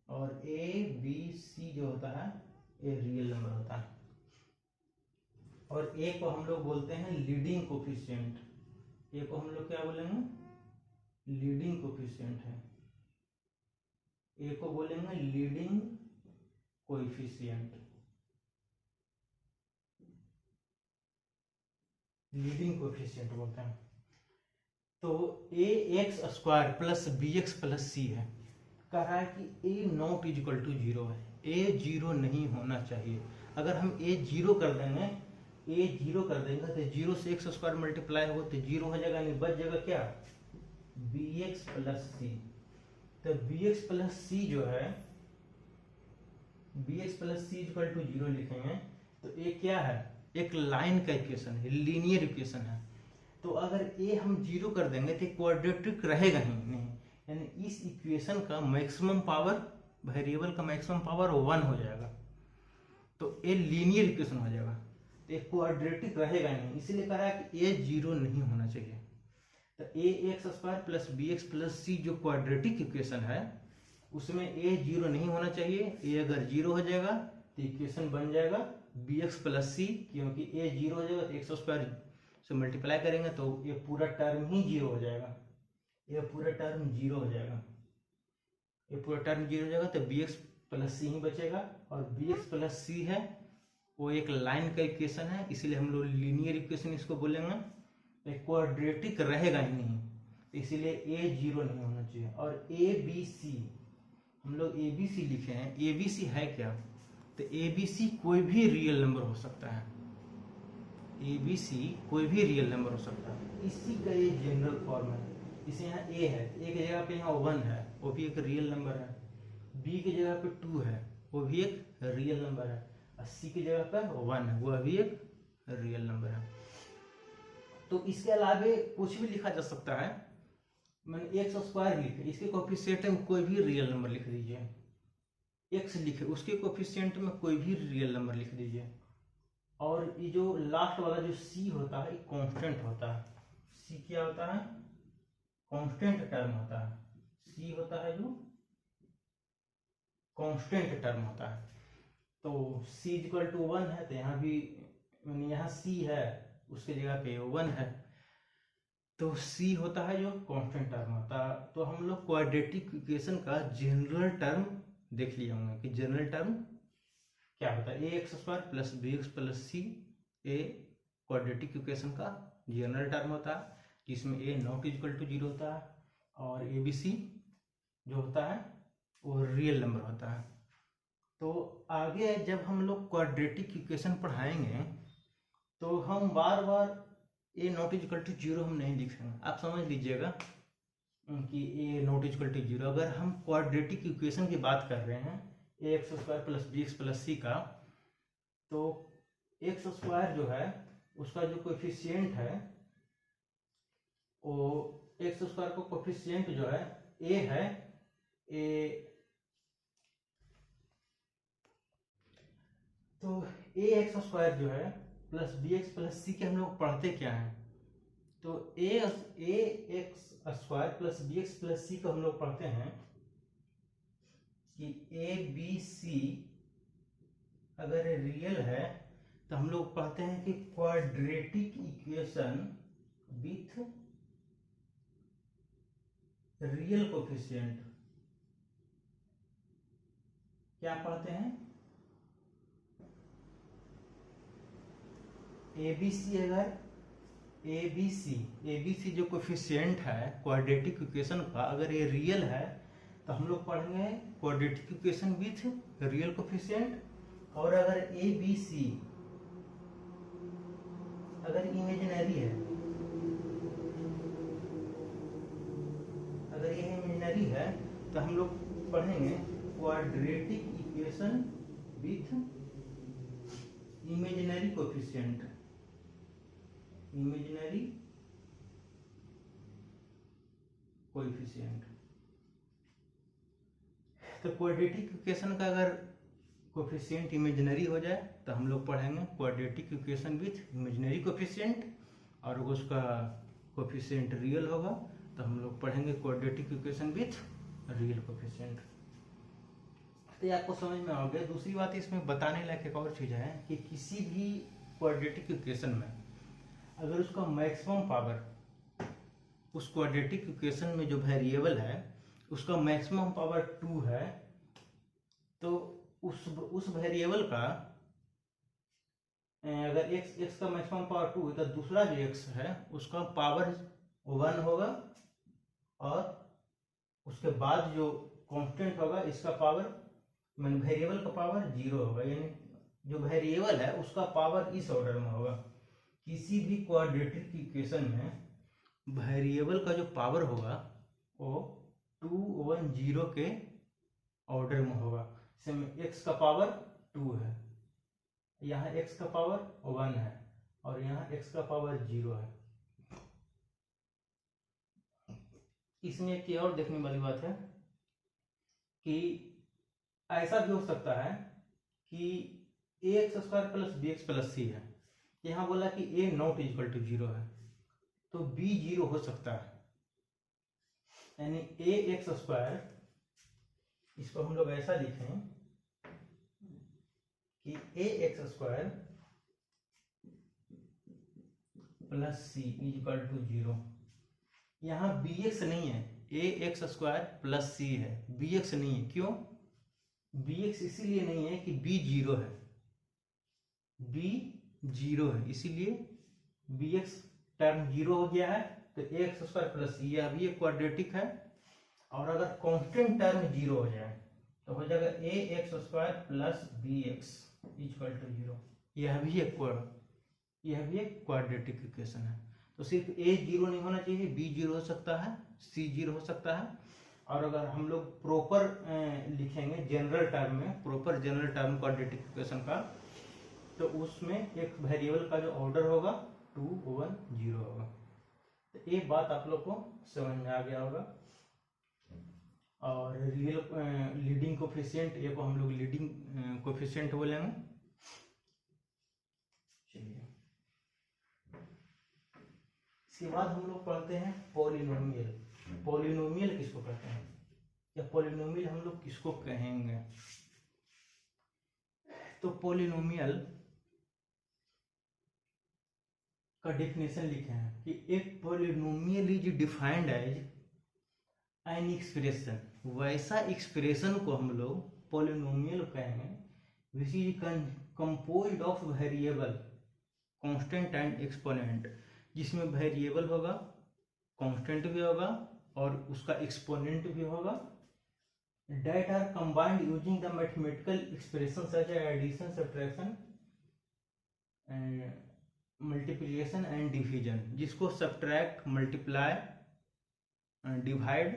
और ए बी सी जो होता है ये रियल नंबर होता है। और ए को हम लोग बोलते हैं लीडिंग कोफिशिएंट, ए को हम लोग क्या बोलेंगे, लीडिंग कोफिशिएंट है, ए को बोलेंगे लीडिंग कोएफिशिएंट। लीडिंग कोफिशिएंट बोलते हैं। तो a x square plus b x plus c है, कह रहा है कि a not equal to zero है, ए जीरो नहीं होना चाहिए। अगर हम ए जीरो कर देंगे, ए जीरो कर देंगे तो जीरो से एक्स स्क्वायर मल्टीप्लाई हो तो जीरो हो जाएगा, नहीं बच जाएगा क्या, बी एक्स प्लस सी। तो बी एक्स प्लस सी जो है, b x plus c equal to zero लिखेंगे तो ये क्या है, एक लाइन का इक्वेशन है, लीनियर इक्वेशन है। तो अगर ए हम जीरो कर देंगे तो क्वाड्रेटिक रहेगा ही नहीं, यानी इस इक्वेशन का मैक्सिमम पावर, वेरिएबल का मैक्सिमम पावर 1 हो जाएगा, तो ये लीनियर इक्वेशन हो जाएगा, तो ये क्वाड्रेटिक रहेगा नहीं, इसीलिए कह रहा है कि ए जीरो नहीं होना चाहिए। तो a x square plus b x plus c जो क्वाड्रेटिक इक्वेशन है उसमें ए जीरो नहीं होना चाहिए। ए अगर जीरो हो जाएगा तो इक्वेशन बन जाएगा बी एक्स प्लस सी, क्योंकि ए जीरो हो जाएगा तो एक्स स्क्वायर से मल्टीप्लाई करेंगे तो ये पूरा टर्म ही जीरो हो जाएगा, ये पूरा टर्म जीरो हो जाएगा, ये पूरा टर्म जीरो हो जाएगा, तो बी एक्स प्लस सी ही बचेगा। और बी एक्स प्लस सी है वो एक लाइन का इक्वेशन है, इसीलिए हम लोग लीनियर इक्वेशन इसको बोलेंगे, क्वाड्रेटिक रहेगा ही नहीं, इसीलिए ए जीरो नहीं होना चाहिए। और ए बी सी, हम लोग ए बी सी लिखे हैं, ए बी सी है क्या, तो ए बी सी कोई भी रियल नंबर हो सकता है, ए बी सी कोई भी रियल नंबर हो सकता है, इसी का ये जनरल फॉर्म है। इसे यहाँ ए है, ए की जगह पे यहाँ 1 है, वो भी एक रियल नंबर है, बी की जगह पे 2 है, वो भी एक रियल नंबर है, और सी की जगह पे 1 है, वह भी एक रियल नंबर है। तो इसके अलावा कुछ भी लिखा जा सकता है, मैंने एक्स स्क्वायर लिखे, इसके कोफिशिएंट में कोई भी रियल नंबर लिख दीजिए, एक्स लिखे उसके कोफिशिएंट में कोई भी रियल नंबर लिख दीजिए। और ये जो लास्ट वाला जो सी होता है कांस्टेंट होता है, सी क्या होता है, कांस्टेंट टर्म होता है, सी होता है जो कांस्टेंट टर्म होता है। तो सी इक्वल टू 1 है, तो यहाँ भी यहाँ सी है उसके जगह पे 1 है, तो सी होता है जो कांस्टेंट टर्म होता है। तो हम लोग क्वाड्रेटिक इक्वेशन का जनरल टर्म देख लिए होंगे कि जनरल टर्म क्या होता है, a x square plus b x plus c, a quadratic equation का जनरल टर्म होता है, जिसमें a not equal to zero होता है, और ए बी सी जो होता है वो रियल नंबर होता है। तो आगे जब हम लोग क्वाड्रेटिक इक्वेशन पढ़ाएंगे तो हम बार बार a not equal to zero हम नहीं लिखेंगे, आप समझ लीजिएगा कि a not equal to zero. अगर हम क्वाड्रेटिक इक्वेशन की बात कर रहे हैं a x square plus b x plus c का, तो एक्स स्क्वायर जो है उसका जो कोएफिशिएंट है वो एक्स स्क्वायर का कोएफिशिएंट जो है ए है, ए तो ए एक्स स्क्वायर जो है plus b x plus c के हम लोग पढ़ते क्या हैं, तो a x square plus b x plus c को हम लोग पढ़ते हैं कि ए बी सी अगर रियल है तो हम लोग पढ़ते हैं कि quadratic equation with real coefficient, क्या पढ़ते हैं, एबीसी, अगर एबीसी जो कोफिशिएंट है क्वाड्रेटिक इक्वेशन का अगर ये रियल है तो हम लोग पढ़ेंगे quadratic equation with real coefficient. और अगर एबीसी अगर इमेजिनरी है, अगर ये इमेजिनरी है तो हम लोग पढ़ेंगे quadratic equation with imaginary coefficient, imaginary coefficient. तो क्वाड्रेटिक इक्वेशन का अगर कोफिशिएंट इमेजिनरी हो जाए तो हम लोग पढ़ेंगे quadratic equation with imaginary coefficient, और उसका कोफिशिएंट रियल होगा तो हम लोग पढ़ेंगे quadratic equation with real coefficient. तो ये आपको समझ में आ गया। दूसरी बात इसमें बताने लायक एक और चीज़ है कि किसी भी क्वाड्रेटिक इक्वेशन में अगर उसका मैक्सिमम पावर उस क्वाड्रेटिक इक्वेशन में जो वेरिएबल है उसका मैक्सिमम पावर 2 है, तो उस वेरिएबल का अगर x का मैक्सिमम पावर 2 है तो दूसरा जो x है उसका पावर 1 होगा, और उसके बाद जो कांस्टेंट होगा इसका पावर, मान वेरिएबल का पावर 0 होगा, यानी जो वेरिएबल है उसका पावर इस ऑर्डर में होगा। किसी भी क्वाड्रेटिक इक्वेशन में वेरिएबल का जो पावर होगा वो 2, 1, 0 के ऑर्डर में होगा। जैसे x का पावर 2 है, यहाँ x का पावर 1 है, और यहाँ x का पावर 0 है। इसमें एक और देखने वाली बात है कि ऐसा भी हो सकता है कि ax² plus bx plus c है, यहाँ बोला कि a नॉट इक्वल टू 0 है, तो b 0 हो सकता है, यानी ax², इसको हम लोग ऐसा लिखें कि ax² plus c equal to 0। यहाँ bx नहीं है, ax² प्लस c है, bx नहीं है। क्यों bx? इसीलिए नहीं है कि b 0 है, b 0 है, इसीलिए bx टर्म 0 हो गया है, तो ax² प्लस c, यह भी एक क्वाड्रेटिक है। और अगर कांस्टेंट टर्म 0 हो जाए तो हो जाएगा ax² plus bx equal to 0। यह भी एक क्वाड्रेटिक इक्वेशन है। तो सिर्फ a 0 नहीं होना चाहिए, b 0 हो सकता है, c 0 हो सकता है। और अगर हम लोग प्रॉपर लिखेंगे जनरल टर्म में, proper general term quadratic equation का, तो उसमें एक वेरिएबल का जो ऑर्डर होगा 2, 1, 0 होगा। तो ये बात आप लोग को समझ में आ गया होगा। और रियल लीडिंग कोफिशिएंट, ये को हम लोग लीडिंग कोफिशिएंट बोलेंगे। चलिए, इसके बाद हम लोग पढ़ते हैं पॉलिनोमियल। पॉलिनोमियल किसको कहते हैं, या पॉलिनोमियल हम लोग किसको कहेंगे? तो पॉलिनोमियल का डेफिनेशन लिखे हैं कि एक polynomial is defined as an expression, वैसा एक्सप्रेशन को हम लोग पॉलिनोमियल कहेंगे which is composed of variable, constant and exponent, जिसमें वेरिएबल होगा, कांस्टेंट भी होगा और उसका एक्सपोनेंट भी होगा, that are combined using the mathematical expression such as addition, subtraction, multiplication and division, जिसको subtract, multiply, divide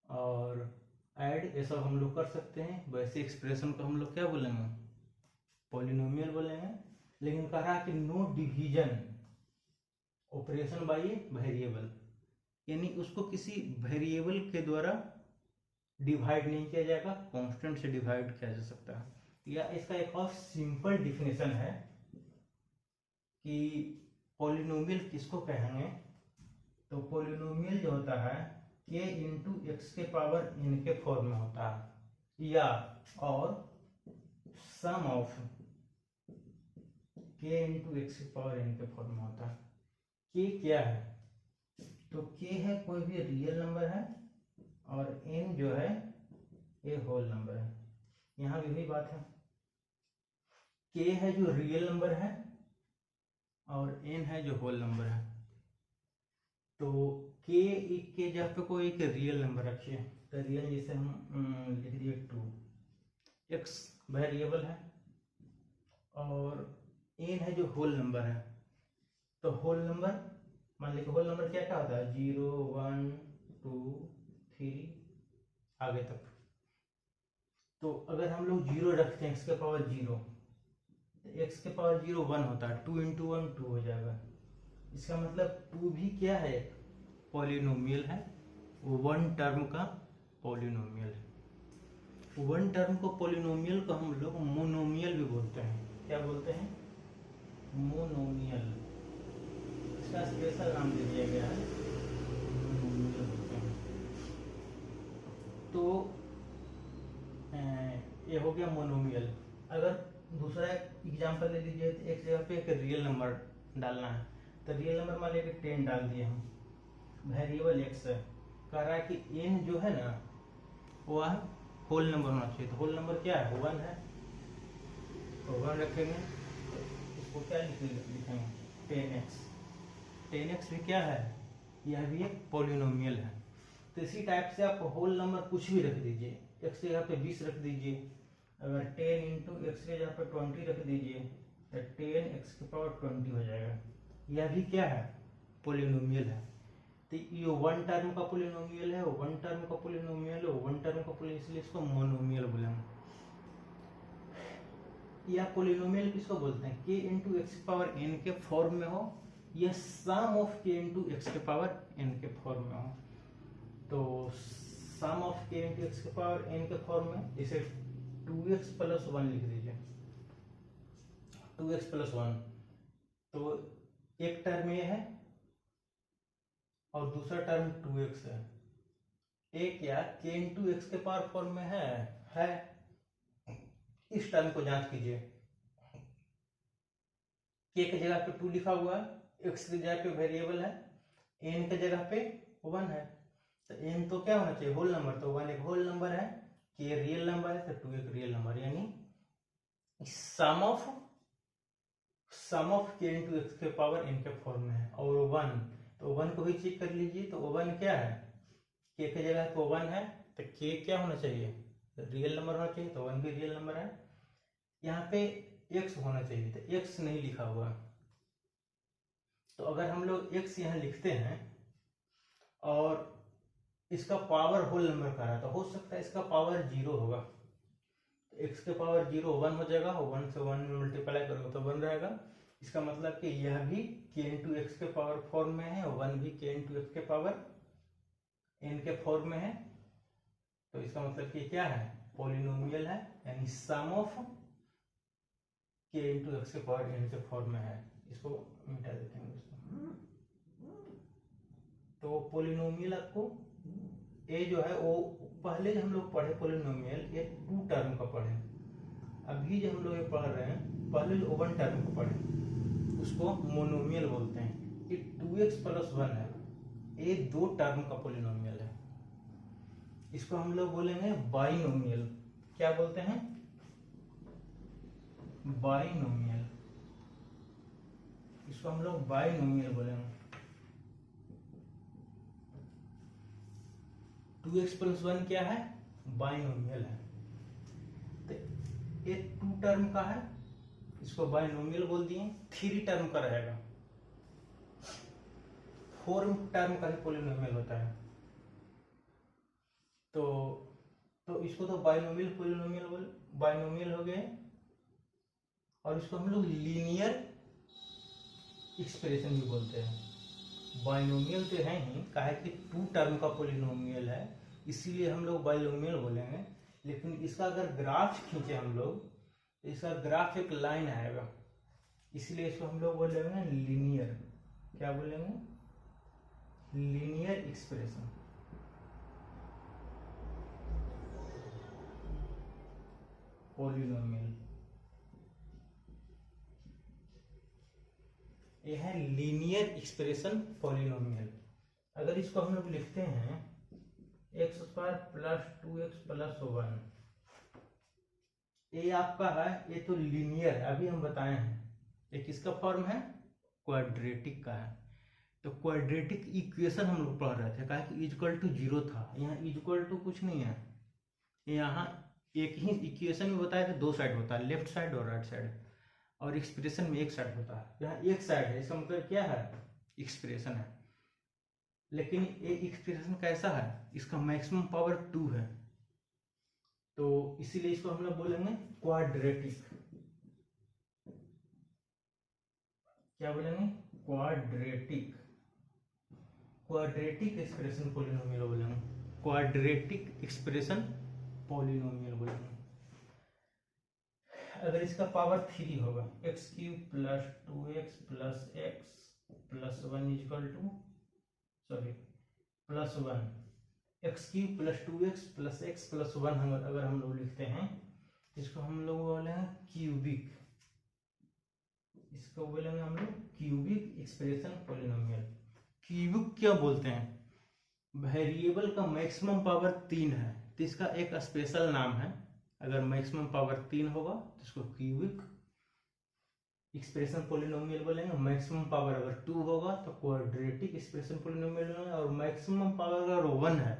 और add ये सब हम लोग कर सकते हैं। वैसे एक्सप्रेशन को हम लोग क्या बोलेंगे? पॉलिनोमियल बोलेंगे। लेकिन कहा कि no division operation by variable, यानी उसको किसी वेरिएबल के द्वारा डिवाइड नहीं किया जाएगा, कांस्टेंट से डिवाइड किया जा सकता है। या इसका एक और सिंपल डिफिनेशन है कि पॉलिनोमियल किसको कहेंगे? तो पॉलिनोमियल जो होता है k इंटू एक्स के पावर n के फॉर्म में होता है, या और सम ऑफ k इंटू एक्स के पावर n के फॉर्म में होता है। k क्या है? तो k है कोई भी रियल नंबर है, और n जो है ये होल नंबर है। यहाँ भी वही बात है, k है जो रियल नंबर है और n है जो होल नंबर है। तो k के जगह पे कोई एक रियल नंबर रखिए, तो रियल जैसे हम लिख दिए 2, x वेरिएबल है और n है जो होल नंबर है। तो होल नंबर मान लीजिए, होल नंबर क्या क्या होता है? 0, 1, 2, 3 आगे तक। तो अगर हम लोग 0 रखते हैं x के पावर 0, तो x के पावर 0 1 होता है, 2 इंटू 1 2 हो जाएगा। इसका मतलब 2 भी क्या है? पॉलिनोमियल है, वो 1 टर्म का पॉलिनोमियल है। 1 टर्म को पॉलिनोमियल को हम लोग मोनोमियल भी बोलते हैं। क्या बोलते हैं? मोनोमियल। इसका स्पेशल नाम दे दिया गया है, मोनोमियल बोलते हैं। तो ये हो गया मोनोमियल। अगर दूसरा एग्जांपल ले लीजिए, तो एक जगह पे एक रियल नंबर डालना है, तो रियल नंबर मान लीजिए 10 डाल दिए हम, वेरिएबल x है, कह रहा है कि n जो है ना वो होल नंबर होना चाहिए। तो होल नंबर क्या है? 1 है, तो 1 रखेंगे। को क्या लिखेंगे 10x। 10x भी क्या है, यह भी एक पॉलिनोमियल है। तो इसी टाइप से आप होल नंबर कुछ भी रख दीजिए, x की जगह पे 20 रख दीजिए, अगर 10 इंटू एक्स की जगह पे 20 रख दीजिए तो 10x की पावर 20 हो जाएगा। यह भी क्या है, पॉलिनोमियल है। तो ये वन टर्म का पॉलिनोमियल है, वन टर्म का पॉलिनोमियल है, वन टर्म का पॉलिनोमियल, इसलिए इसको मोनोमियल बोलेंगे। या पॉलिनोमियल किसको बोलते हैं, k इंटू एक्स की पावर n के फॉर्म में हो या सम ऑफ k इंटू एक्स के पावर n के फॉर्म में हो। तो सम ऑफ k इंटू एक्स के पावर n के फॉर्म में जैसे 2x प्लस 1 लिख दीजिए, 2x प्लस 1, तो एक टर्म ये है और दूसरा टर्म 2x है। एक या k इंटू एक्स के पावर फॉर्म में है। इस टर्म को जांच कीजिए, k की जगह पे 2 लिखा हुआ है, x की जगह पे वेरिएबल है, n की जगह पे 1 है, तो n तो क्या होना चाहिए, होल नंबर, तो 1 एक होल नंबर है, k रियल नंबर है, तो 2 एक रियल नंबर, यानी सम ऑफ k इंटू एक्स के पावर n के फॉर्म में है। और 1, तो 1 को भी चेक कर लीजिए, तो 1 क्या है, k की जगह पे 1 है, तो k क्या होना चाहिए, रियल नंबर होना चाहिए, तो 1 भी रियल नंबर है। यहाँ पे x होना चाहिए, तो x नहीं लिखा हुआ, तो अगर हम लोग x यहाँ लिखते हैं और इसका पावर होल नंबर का है, तो हो सकता है इसका पावर 0 होगा, तो x के पावर 0 1 हो जाएगा, 1 से 1 में मल्टीप्लाई करोगे तो 1 रहेगा। इसका मतलब कि यह भी k इंटू एक्स के पावर फॉर्म में है, 1 भी k इंटू एक्स के पावर n के फॉर्म में है, तो इसका मतलब कि क्या है, पॉलिनोमियल है, यानी सम ऑफ k इंटू एक्स के पावर n के फॉर्म में है। इसको मिटा देते हैं दोस्तों। तो पॉलिनोमियल आपको ए जो है वो पहले जो हम लोग पढ़े पॉलिनोमियल, ये 2 टर्म का पढ़े, अभी जो हम लोग ये पढ़ रहे हैं पहले जो 1 टर्म का पढ़े उसको मोनोमियल बोलते हैं। ये 2x प्लस 1 है, ये 2 टर्म का पॉलिनोमियल है, इसको हम लोग बोलेंगे बाइनोमियल। क्या बोलते हैं, बाइनोमियल, इसको हम लोग बाइनोमियल बोलेंगे। 2x प्लस 1 क्या है, बाइनोमियल है, तो ये 2 टर्म का है, इसको बाइनोमियल बोल दिए। 3 टर्म का रहेगा, 4 टर्म का ही पॉलिनोमियल होता है, तो इसको तो बाइनोमियल बाइनोमियल हो गए। और इसको हम लोग लीनियर एक्सप्रेशन भी बोलते हैं। बाइनोमियल तो है ही, काहे कि 2 टर्म का पॉलिनोमियल है, इसीलिए हम लोग बाइनोमियल बोलेंगे। लेकिन इसका अगर ग्राफ खींचे हम लोग, तो इसका ग्राफ एक लाइन आएगा, इसलिए इसको हम लोग बोलेंगे लीनियर। क्या बोलेंगे, लीनियर एक्सप्रेशन। पॉलिनोमियल ये है लीनियर एक्सप्रेशन पॉलिनोमियल। अगर इसको हम लोग लिखते हैं x square plus 2x plus 1, ये आपका है, ये तो लीनियर है, अभी हम बताए हैं। ये किसका फॉर्म है, क्वाड्रेटिक का है। तो क्वाड्रेटिक इक्वेशन हम लोग पढ़ रहे थे, कहा कि इक्वल टू 0 था, यहाँ इक्वल टू कुछ नहीं है, यहाँ एक ही इक्वेशन में बताया था 2 साइड होता है, लेफ्ट साइड और राइट साइड, और एक्सप्रेशन में 1 साइड होता है। यहाँ 1 साइड है, इसका मतलब क्या है, एक्सप्रेशन है। लेकिन ये एक्सप्रेशन कैसा है, इसका मैक्सिमम पावर 2 है, तो इसीलिए इसको हम लोग बोलेंगे क्वाड्रेटिक। क्या बोलेंगे, क्वाड्रेटिक। क्वाड्रेटिक एक्सप्रेशन पॉलिनोमियल बोलेंगे, क्वाड्रेटिक एक्सप्रेशन पॉलिनोमियल बोलेंगे। अगर इसका पावर 3 होगा, x cube plus 2x plus x plus 1 equal two plus 1, x cube plus 2x plus x plus 1 अगर हम लोग लिखते हैं, इसको हम लोग बोलेंगे क्यूबिक। इसको बोलेंगे हम लोग क्यूबिक एक्सप्रेशन पॉलिनोमियल। क्यूबिक क्या बोलते हैं, वेरिएबल का मैक्सिमम पावर 3 है, तो इसका एक स्पेशल नाम है। अगर मैक्सिमम पावर 3 होगा तो इसको क्यूबिक एक्सप्रेशन पोलिनोमियल बोलेंगे। मैक्सिमम पावर अगर 2 होगा तो क्वाड्रेटिक एक्सप्रेशन पोलिनोमियल बोलेंगे, और मैक्सिमम पावर अगर 1 है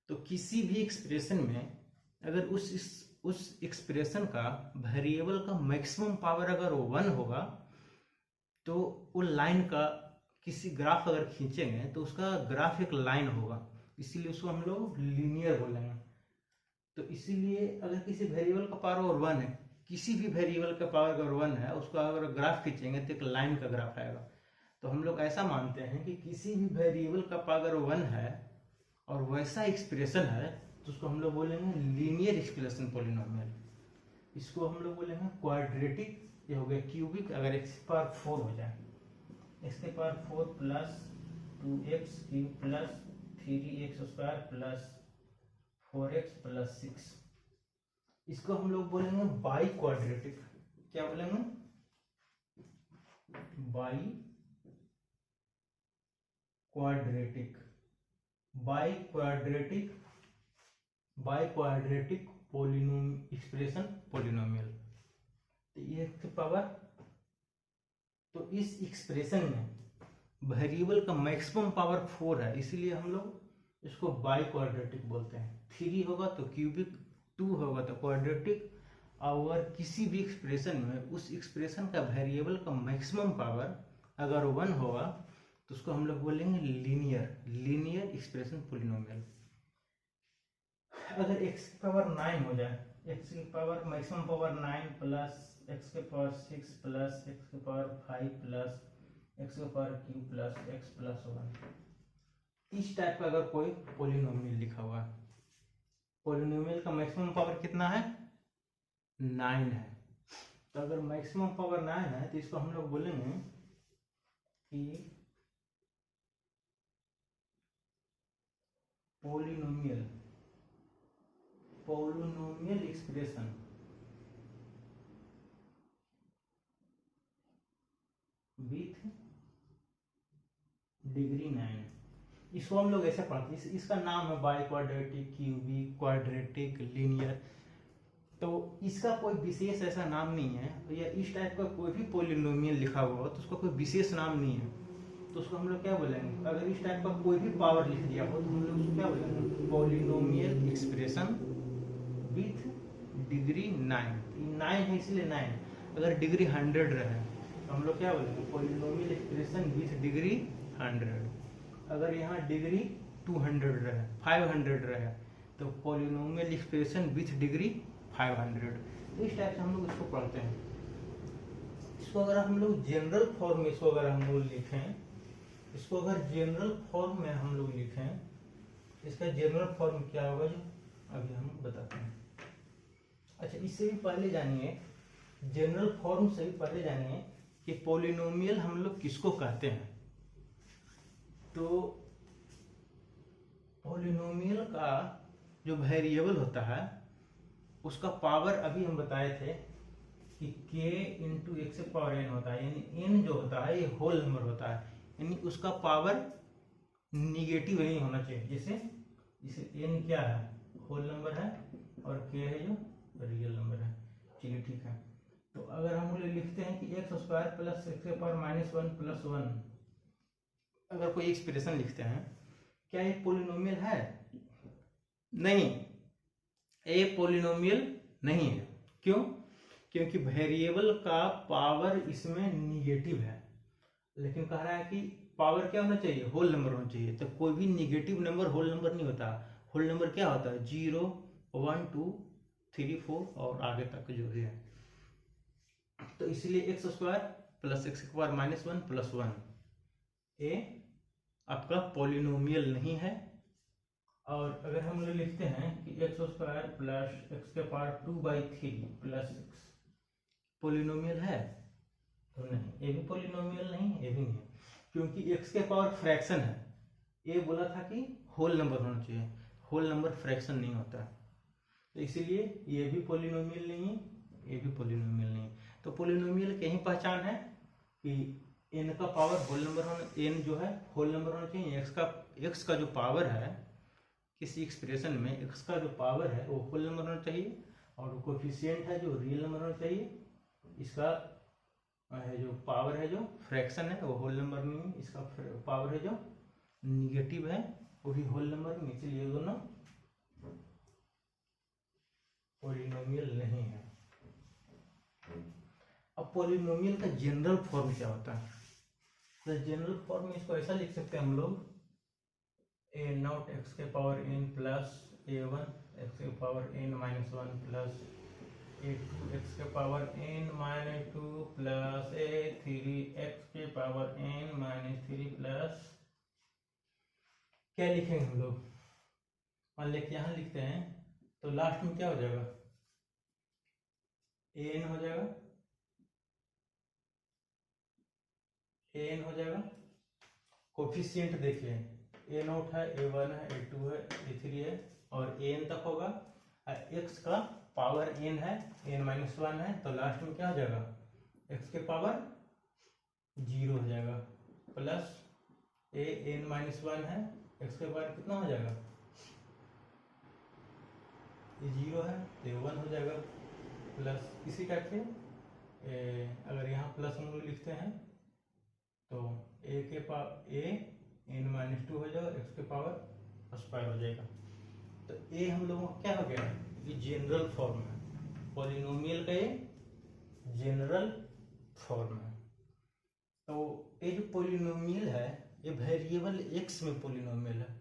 तो किसी भी एक्सप्रेशन में अगर उस एक्सप्रेशन का वेरिएबल का मैक्सिमम पावर अगर 1 होगा तो वो लाइन का किसी ग्राफ अगर खींचेंगे तो उसका ग्राफ एक लाइन होगा, इसीलिए उसको हम लोग लीनियर बोलेंगे। तो इसीलिए अगर किसी वेरिएबल का पावर 1 है, किसी भी वेरिएबल का पावर अगर 1 है, उसका अगर ग्राफ खींचेंगे तो एक लाइन का ग्राफ आएगा। तो हम लोग ऐसा मानते हैं कि किसी भी वेरिएबल का पावर 1 है और वैसा एक्सप्रेशन है तो उसको हम लोग बोलेंगे लीनियर एक्सप्रेशन पोलिनोमियल। इसको हम लोग बोलेंगे क्वाड्रेटिक, ये हो गया क्यूबिक। अगर x की पावर 4 हो जाए, x की power 4 plus 2x cube plus 3x square plus 4x plus 6, इसको हम लोग बोलेंगे बाई क्वाड्रेटिक। क्या बोलेंगे? By quadratic. By quadratic, by quadratic expression polynomial. तो ये पावर, तो इस एक्सप्रेशन में वेरिएबल का मैक्सिमम पावर 4 है, इसीलिए हम लोग इसको बाई क्वाड्रेटिक बोलते हैं। 3 होगा तो क्यूबिक, 2 होगा तो क्वाड्रेटिक। और किसी भी एक्सप्रेशन में उस एक्सप्रेशन का वेरिएबल का मैक्सिमम पावर अगर 1 होगा तो उसको हम लोग बोलेंगे लीनियर एक्सप्रेशन पोलिनोमियल। अगर x की पावर 9 हो जाए, x की power maximum power 9 plus x के पावर 6 प्लस x के पावर 5 प्लस x के power Q plus x plus 1, इस टाइप का अगर कोई पोलिनोमियल लिखा हुआ है, पोलिनोमियल का मैक्सिमम पावर कितना है? 9 है। तो अगर मैक्सिमम पावर 9 है तो इसको हम लोग बोलेंगे कि पोलिनोमियल एक्सप्रेशन विथ डिग्री 9। इसको हम लोग ऐसे पढ़ते हैं, इसका नाम है by quadratic, cubic, quadratic, linear. तो इसका कोई विशेष ऐसा नाम नहीं है, या इस टाइप का कोई भी पोलिनोमियल लिखा हुआ हो तो उसका कोई विशेष नाम नहीं है। तो उसको हम लोग क्या बोलेंगे? अगर इस टाइप का कोई भी पावर लिख दिया हो तो हम लोग उसको क्या बोलेंगे? Polynomial expression with degree 9। 9 है इसलिए 9। अगर डिग्री 100 रहे तो हम लोग क्या बोलेंगे? Polynomial expression with degree 100। अगर यहाँ डिग्री 200 रहे, 500 रहे तो पोलिनोमियल एक्सप्रेशन विथ डिग्री 500। इस टाइप से हम लोग इसको पढ़ते हैं। इसको अगर हम लोग जनरल फॉर्म में इसको अगर हम लोग लिखें, इसको अगर जनरल फॉर्म में हम लोग लिखें, इसका जनरल फॉर्म क्या होगा जो अभी हम बताते हैं। अच्छा, इससे भी पहले जानिए, जनरल फॉर्म से भी पहले जानिए कि पोलिनोमियल हम लोग किसको कहते हैं। तो पोलिनोमियल का जो वेरिएबल होता है उसका पावर अभी हम बताए थे कि k into x power n होता है, यानी n जो होता है ये होल नंबर होता है, यानी उसका पावर निगेटिव नहीं होना चाहिए। जैसे n क्या है? होल नंबर है, और k है जो रियल नंबर है। चलिए ठीक है। तो अगर हम लोग लिखते हैं कि एक्स स्क्वायर प्लस एक्स के पावर -1 प्लस 1, अगर कोई एक्सप्रेशन लिखते हैं, क्या ये पोलिनोमियल है? नहीं, ये पोलिनोमियल नहीं है। क्यों? क्योंकि वेरिएबल का पावर इसमें निगेटिव है, लेकिन कह रहा है कि पावर क्या होना चाहिए? होल नंबर होना चाहिए। तो कोई भी निगेटिव नंबर होल नंबर नहीं होता। होल नंबर क्या होता है? 0, 1, 2, 3, 4 और आगे तक जो भी है। तो इसलिए एक्स स्क्वायर प्लस एक्स के पावर -1 प्लस 1 ये आपका पोलिनोमियल नहीं है। और अगर हम लोग लिखते हैं कि एक्स स्क्वायर प्लस एक्स के पावर 2/3 प्लस 6 पोलिनोमियल है? तो नहीं, ये भी पोलिनोमियल नहीं है, ये भी नहीं है, क्योंकि एक्स के पावर फ्रैक्शन है। ये बोला था कि होल नंबर होना चाहिए, होल नंबर फ्रैक्शन नहीं होता। तो इसीलिए ये भी पोलिनोमियल नहीं है, ये भी पोलिनोमियल नहीं है। तो पोलिनोमियल की यही पहचान है कि n का पावर होल नंबर होना, n जो है होल नंबर होना चाहिए। x का जो पावर है किसी एक्सप्रेशन में, x का जो पावर है वो होल नंबर होना चाहिए, और कोफिशिएंट है जो रियल नंबर होना चाहिए। इसका है जो पावर है, जो फ्रैक्शन है वो होल नंबर में है, इसका पावर है जो निगेटिव है वो भी होल नंबर में, इसलिए दोनों पॉलिनोमियल नहीं है। अब पॉलिनोमियल का जनरल फॉर्म क्या होता है? तो जनरल फॉर्म में इसको ऐसा लिख सकते हैं हम लोग, ए नॉट एक्स के power n plus a one x के power n minus one plus a two x के power n minus two plus a three x के power n minus three plus, क्या लिखेंगे हम लोग? मान लिख यहाँ लिखते हैं तो लास्ट में क्या हो जाएगा? एन हो जाएगा, एन हो जाएगा। कोफिशिएंट देखिए, ए नोट है, ए वन है, ए टू है, ए थ्री है और एन तक होगा। एक्स का पावर एन है, एन माइनस वन है, तो लास्ट में क्या हो जाएगा? एक्स के पावर जीरो हो जाएगा plus a n minus one है, एक्स के पावर कितना हो जाएगा? ये जीरो है तो ये वन हो जाएगा प्लस इसी टाइप से अगर यहाँ प्लस हम लोग लिखते हैं तो ए के power A n minus to हो जाएगा, एक्स के पावर स्क्वायर हो जाएगा। तो ए हम लोगों का क्या हो गया? ये जनरल फॉर्म है, पॉलिनोमियल का ये जनरल फॉर्म है। तो ये जो पॉलिनोमियल है ये वेरिएबल एक्स में पॉलिनोमियल है।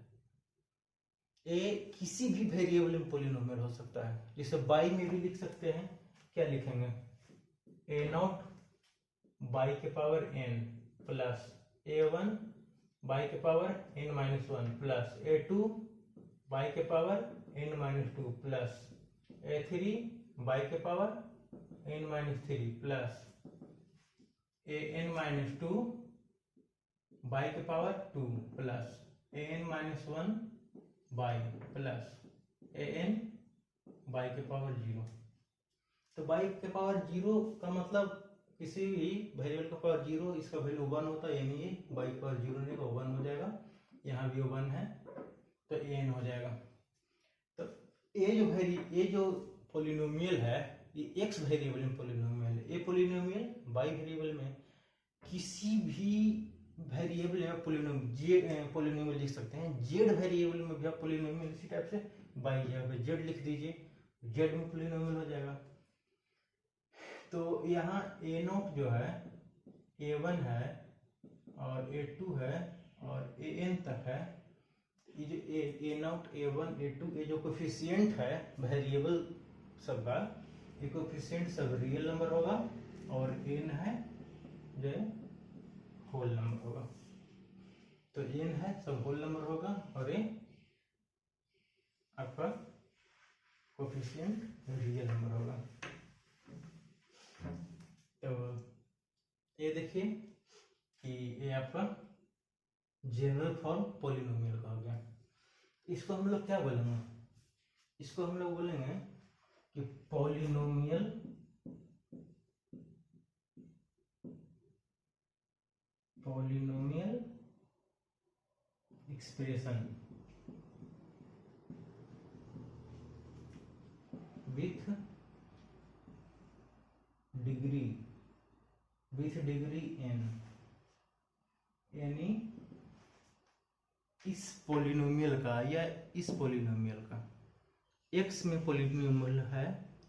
ए किसी भी वेरिएबल में पॉलिनोमियल हो सकता है, जिसे बाई में भी लिख सकते हैं। क्या लिखेंगे? ए नॉट बाई के power n plus a one y के power n minus one plus a two y के power n minus two plus a three y के power n minus three plus a n minus two y के power two plus a n minus one y plus a n y के power zero. तो y के power zero का मतलब किसी भी variable का पावर जीरो, इसका वैल्यू वन होता है, यानी ये बाई के पावर जीरो नहीं तो वन हो जाएगा। यहाँ भी वन है तो एन हो जाएगा। तो ये जो पॉलिनोमियल है ये एक्स वेरिएबल में पॉलिनोमियल है। ये पॉलिनोमियल बाई वेरिएबल में किसी भी वेरिएबल में पॉलिनोमियल लिख सकते हैं। जेड वेरिएबल में भी आप पॉलिनोमियल इसी टाइप से बाई जगह जेड लिख दीजिए, जेड में पॉलिनोमियल हो जाएगा। तो यहाँ ए नॉट जो है ए वन है और ए टू है और ए एन तक है। ये जो a not a one a two ये जो कोफिशिएंट है वेरिएबल सबका, ये कोफिशिएंट सब रियल नंबर होगा और एन है जो होल नंबर होगा। तो एन है सब होल नंबर होगा और ये आपका कोफिशिएंट रियल नंबर होगा। तो ये देखिए कि ये आपका जनरल फॉर्म पॉलिनोमियल का हो गया। इसको हम लोग क्या बोलेंगे? इसको हम लोग बोलेंगे कि polynomial expression with degree n, यानी इस पॉलिनोमियल का या इस पॉलिनोमियल का एक्स में पॉलिनोमियल है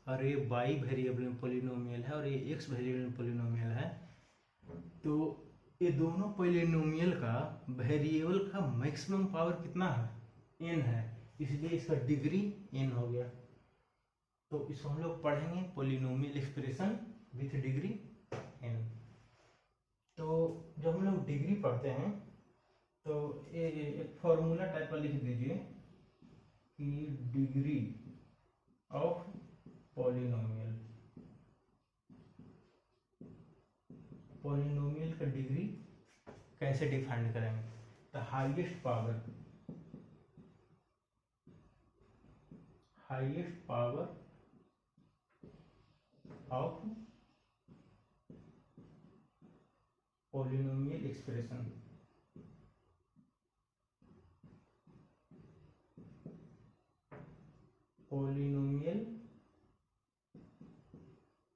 और ये वाई वेरिएबल में पॉलिनोमियल है और ये एक्स वेरिएबल में पॉलिनोमियल है। तो ये दोनों पॉलिनोमियल का वेरिएबल का मैक्सिमम पावर कितना है? एन है, इसलिए इसका डिग्री एन हो गया। तो इसको हम लोग पढ़ेंगे polynomial expression with degree n. तो जब हम लोग डिग्री पढ़ते हैं तो ये एक फॉर्मूला टाइप का लिख दीजिए कि डिग्री ऑफ पॉलिनोमियल का डिग्री कैसे डिफाइन करेंगे? The highest power of polynomial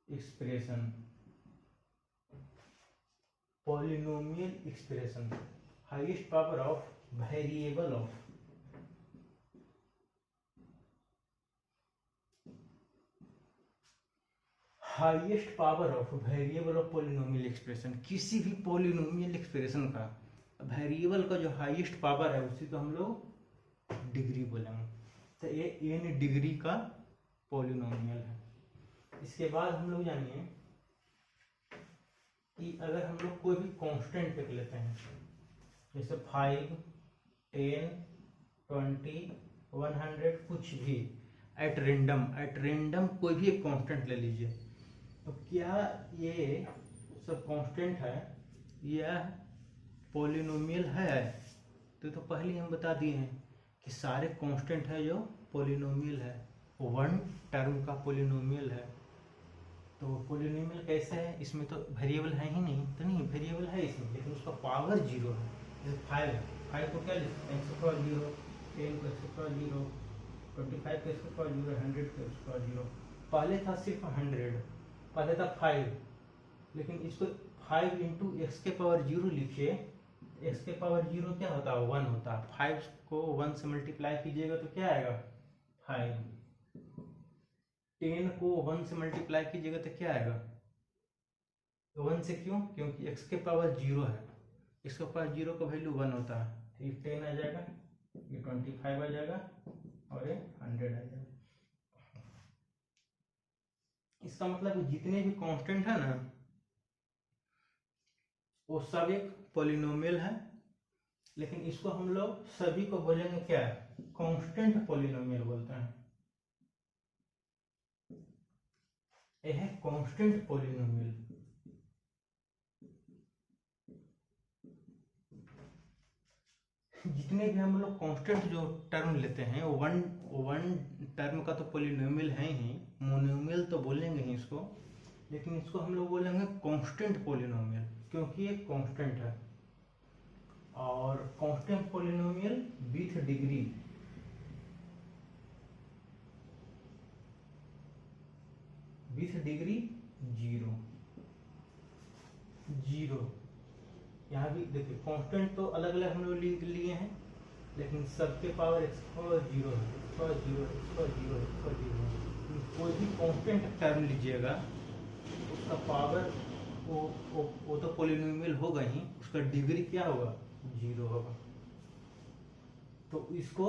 expression polynomial expression, highest power of variable of highest power of variable of polynomial expression. किसी भी पॉलिनोमियल एक्सप्रेशन का वेरिएबल का जो हाईएस्ट पावर है उसी को हम लोग डिग्री बोलेंगे। तो ये n डिग्री का पॉलिनोमियल है। इसके बाद हम लोग जानिए कि अगर हम लोग कोई भी कांस्टेंट पिक लेते हैं, जैसे 5, 10, 20, 100, कुछ भी एट रेंडम कोई भी एक कांस्टेंट ले लीजिए, तो क्या ये सब कांस्टेंट है या पॉलिनोमियल है? तो पहले हम बता दिए हैं कि सारे कांस्टेंट है जो पॉलिनोमियल है, वन टर्म का पॉलिनोमियल है। तो पॉलिनोमियल कैसे है? इसमें तो वेरिएबल है ही नहीं, तो नहीं वेरिएबल है इसमें, लेकिन उसका पावर 0 है। जैसे 5 को क्या लिखते हैं? x पावर 0, 10 को x पावर 0, 25 को x पावर 0, 100 को x पावर 0। पहले था सिर्फ 100, पहले था 5, लेकिन इसको 5 इंटू एक्स के पावर 0 लिखिए। एक्स के पावर 0 क्या होता है? 1 होता है। 5 को 1 से मल्टीप्लाई कीजिएगा तो क्या आएगा? 5। 10 को 1 से मल्टीप्लाई कीजिएगा तो क्या आएगा? 1 से। क्यों? क्योंकि x के पावर 0 है, x के पावर 0 का वैल्यू 1 होता है। ये 10 आ जाएगा, ये 25 आ जाएगा और ये 100 आ जाएगा। इसका मतलब जितने भी कांस्टेंट है ना, वो सब एक पॉलिनोमियल है, लेकिन इसको हम लोग सभी को बोलेंगे क्या? कांस्टेंट पॉलिनोमियल बोलते हैं। यह है कांस्टेंट पॉलिनोमियल। जितने भी हम लोग कांस्टेंट जो टर्म लेते हैं वो वन टर्म का तो पॉलिनोमियल है ही, मोनोमियल तो बोलेंगे ही इसको, लेकिन इसको हम लोग बोलेंगे कांस्टेंट पॉलिनोमियल, क्योंकि ये कांस्टेंट है। और constant polynomial with degree, with degree 0। यहाँ भी देखिए कांस्टेंट तो अलग अलग हम लोग लिए हैं, लेकिन सबके पावर x पावर 0 है, x पावर 0 है, x पावर 0 है, x पावर 0 है। कोई भी कांस्टेंट टर्म लीजिएगा, उसका पावर वो तो पॉलिनोमियल होगा ही, उसका डिग्री क्या होगा? 0 होगा। तो इसको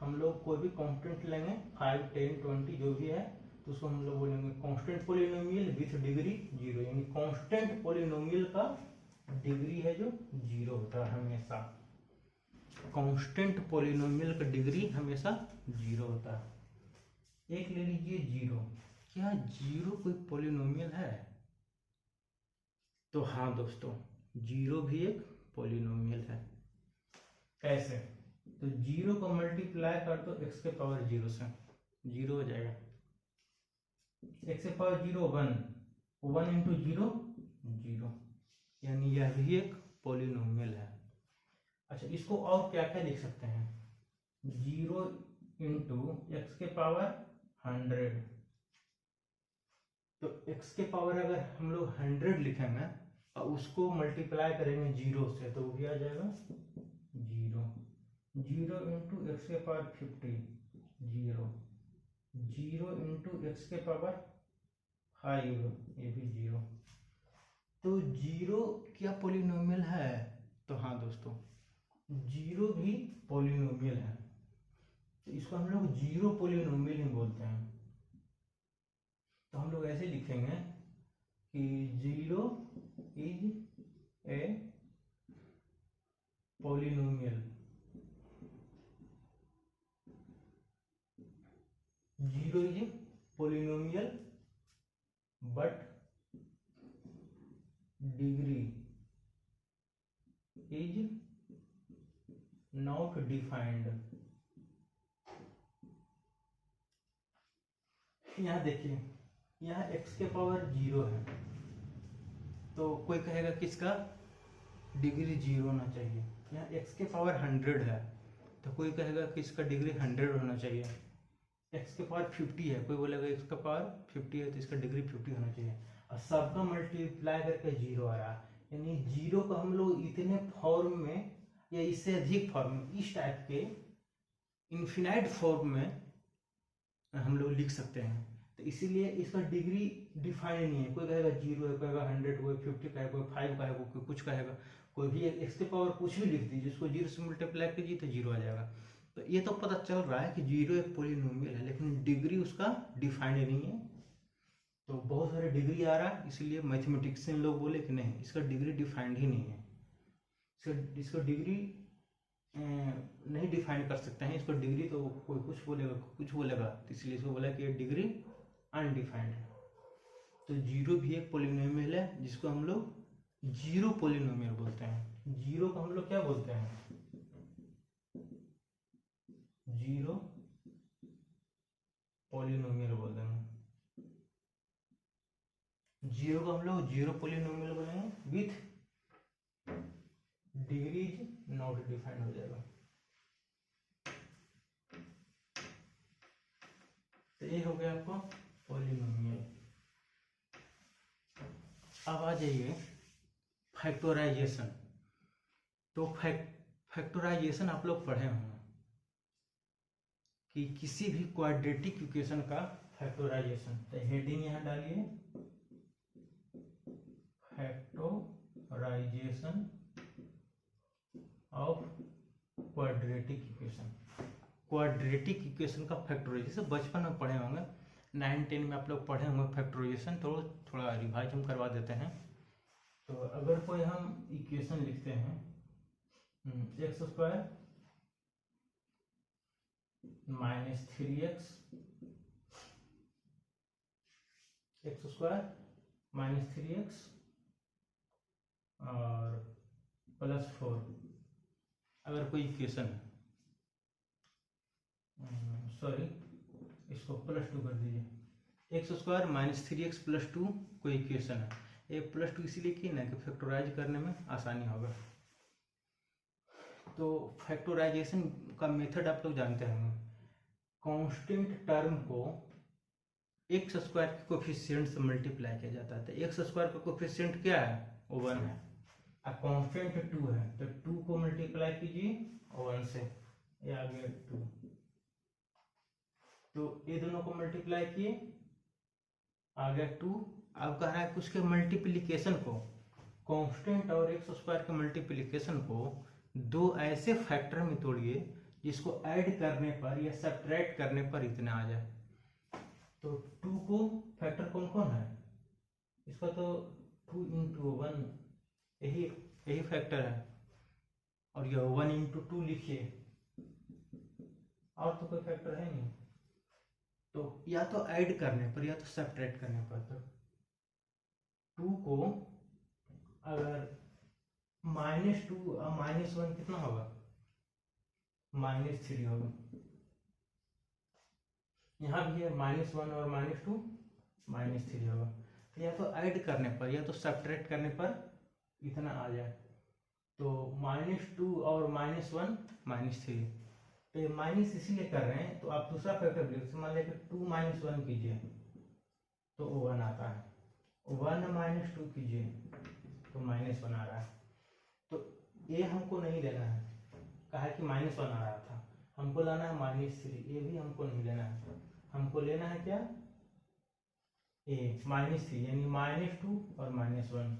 हम लोग कोई भी कांस्टेंट लेंगे, 5, 10, 20 जो भी है, तो उसको हम लोग बोलेंगे कांस्टेंट पॉलिनोमियल विथ डिग्री 0, यानी कांस्टेंट पॉलिनोमियल का डिग्री है जो 0 होता है हमेशा। कांस्टेंट पॉलिनोमियल का डिग्री हमेशा 0 होता है। एक ले लीजिए 0। क्या 0 कोई पॉलिनोमियल है? तो हाँ दोस्तों, 0 भी एक पॉलिनोमियल है। कैसे? तो 0 को मल्टीप्लाई कर दो x के पावर 0 से, 0 हो जाएगा। x के पावर 0 1, 1 इंटू 0 0, यानी यह भी एक पॉलिनोमियल है। अच्छा, इसको और क्या क्या लिख सकते हैं? 0 इंटू एक्स के पावर 100। तो x के पावर अगर हम लोग 100 लिखेंगे और उसको मल्टीप्लाई करेंगे 0 से, तो वो भी आ जाएगा 0। 0 इंटू एक्स के पावर 50, 0। 0 इंटू एक्स के पावर 5, ये भी 0। तो 0 क्या पॉलिनोमियल है? तो हाँ दोस्तों, 0 भी पॉलिनोमियल है। तो इसको हम लोग 0 पॉलिनोमियल ही बोलते हैं। तो हम लोग ऐसे लिखेंगे कि 0 is a polynomial, 0 is a polynomial but degree is not defined. यहाँ देखिए, यहाँ x के पावर 0 है, तो कोई कहेगा किसका डिग्री 0 होना चाहिए। यहाँ x के पावर 100 है, तो कोई कहेगा कि इसका डिग्री 100 होना चाहिए। x के पावर 50 है, कोई बोलेगा x का पावर 50 है तो इसका डिग्री 50 होना चाहिए। और सबका मल्टीप्लाई करके 0 आ रहा है, यानी जीरो को हम लोग इतने फॉर्म में या इससे अधिक फॉर्म में, इस टाइप के इन्फिनाइट फॉर्म में हम लोग लिख सकते हैं। तो इसीलिए इसका डिग्री डिफाइंड नहीं है। कोई कहेगा 0 है, कोई कहेगा 100, कोई 50 का है, कोई 5 का है, कोई कुछ कहेगा, कोई भी एक्स के पावर कुछ भी लिख दीजिए, जिसको 0 से मल्टीप्लाई कीजिए तो 0 आ जाएगा। तो ये तो पता चल रहा है कि 0 एक पॉलिनोमियल है, लेकिन डिग्री उसका डिफाइंड नहीं है। तो बहुत सारे डिग्री आ रहा है, इसलिए मैथमेटिक्सियन लोग बोले कि नहीं, इसका डिग्री डिफाइंड ही नहीं है। इसका डिग्री नहीं डिफाइन कर सकते हैं। इसको डिग्री तो कोई कुछ बोलेगा, तो इसलिए इसको बोला कि डिग्री अनडिफाइंड है। तो 0 भी एक पॉलिनोमियल है, जिसको हम लोग जीरो पॉलिनोमियल बोलते हैं। जीरो को हम लोग क्या बोलते हैं? जीरो पॉलिनोमियल बोलते हैं। जीरो को हम लोग जीरो पॉलिनोमियल बोलेंगे विथ डिग्री नॉट डिफाइंड हो जाएगा। तो ये हो गया आपको पॉलिनोमियल। अब आ जाइए फैक्टराइजेशन। तो फैक्टराइजेशन आप लोग पढ़े होंगे कि किसी भी क्वाड्रेटिक इक्वेशन का फैक्टराइजेशन। तो हेडिंग यहाँ डालिए, factorization of quadratic equation. Quadratic equation का फैक्टराइजेशन बचपन में पढ़े होंगे, 9-10 में आप लोग पढ़े होंगे फैक्टराइजेशन। तो थोड़ा रिवाइज हम करवा देते हैं। तो अगर कोई हम इक्वेशन लिखते हैं x² minus 3x, x² minus 3x और +4, अगर कोई इक्वेशन है, सॉरी इसको +2 कर दीजिए। x² माइनस 3x +2 कोई इक्वेशन है। ये +2 इसीलिए की ना कि फैक्टराइज करने में आसानी होगा। तो फैक्टराइजेशन का मेथड आप लोग जानते होंगे। कांस्टेंट टर्म को x² के कोफिशिएंट से मल्टीप्लाई किया जाता है। तो x² का कोफिशिएंट क्या है? 1 है। अब कांस्टेंट 2 है, तो 2 को मल्टीप्लाई कीजिए 1 से, ये आ गया 2। तो ये दोनों को मल्टीप्लाई किए, आ गया 2। अब कह रहा है कि उसके मल्टीप्लिकेशन को, कांस्टेंट और x² के मल्टीप्लिकेशन को दो ऐसे फैक्टर में तोड़िए जिसको ऐड करने पर या सब्ट्रैक्ट करने पर इतना आ जाए। तो 2 को फैक्टर कौन कौन है इसका? तो 2 × 1 यही फैक्टर है, और यह 1 × 2 लिखिए, और तो कोई फैक्टर है नहीं। तो या तो ऐड करने पर या तो सब्ट्रैक्ट करने पर। तो 2 को अगर -2 और -1 कितना होगा? -3 होगा। यहाँ भी है -1 और -2, -3 होगा। तो या तो ऐड करने पर या तो सब्ट्रैक्ट करने पर इतना आ जाए। तो -2 और -1 -3। तो ये माइनस इसीलिए कर रहे हैं। तो आप दूसरा फैक्टर लिख, मान लें कि 2 - 1 कीजिए तो 1 आता है, 1 - 2 कीजिए तो -1 आ रहा है। तो ये हमको नहीं लेना है, कहा कि -1 आ रहा था, हमको लाना है -3। ये भी हमको नहीं लेना है, हमको लेना है क्या? -3, यानी -2 और -1।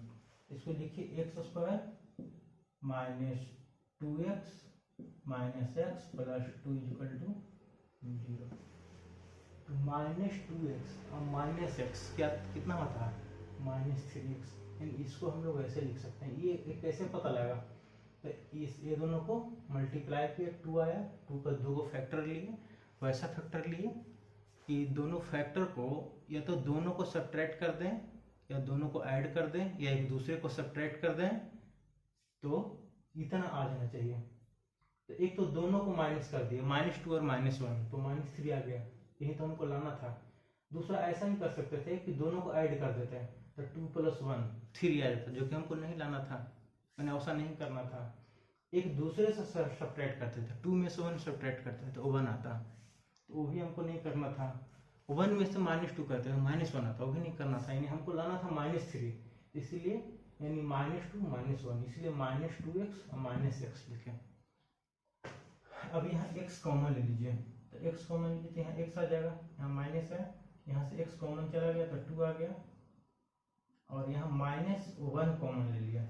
इसको लिखिए x² -2x -x + 2 = 0। तो -2x और -x क्या कितना होता है? -3x। इसको हम लोग ऐसे लिख सकते हैं। ये कैसे पता लगा? तो ये दोनों को मल्टीप्लाई किया, 2 आया, 2 का 2 फैक्टर लिए, वैसा फैक्टर लिए कि दोनों फैक्टर को या तो दोनों को सब्ट्रैक्ट कर दें या दोनों को ऐड कर दें या एक दूसरे को सब्ट्रैक्ट कर दें, तो इतना आ जाना चाहिए। तो एक तो दोनों को माइनस कर दिया, -2 और -1, तो -3 आ गया। यही तो हमको लाना था। दूसरा ऐसा ही कर सकते थे कि दोनों को ऐड कर देते हैं, तो 2 + 1 3 आ जाता, जो कि हमको नहीं लाना था, मैंने ऐसा नहीं करना था। एक दूसरे से सब्ट्रैक्ट करते थे, 2 में से 1 सब्ट्रैक्ट करते थे तो 1 आता, तो वो भी हमको नहीं करना था। 1 में से -2 करते हैं -1 आता, वो भी नहीं करना था। यानी हमको लाना था -3, इसीलिए यानी -2 -1, इसलिए -2x और -x लिखे। अब यहाँ x कॉमन ले लीजिए, तो x कॉमन लीजिए तो यहाँ x आ जाएगा, यहाँ माइनस है, यहाँ से x कॉमन चला गया तो 2 आ गया, और यहाँ -1 कॉमन ले लिया,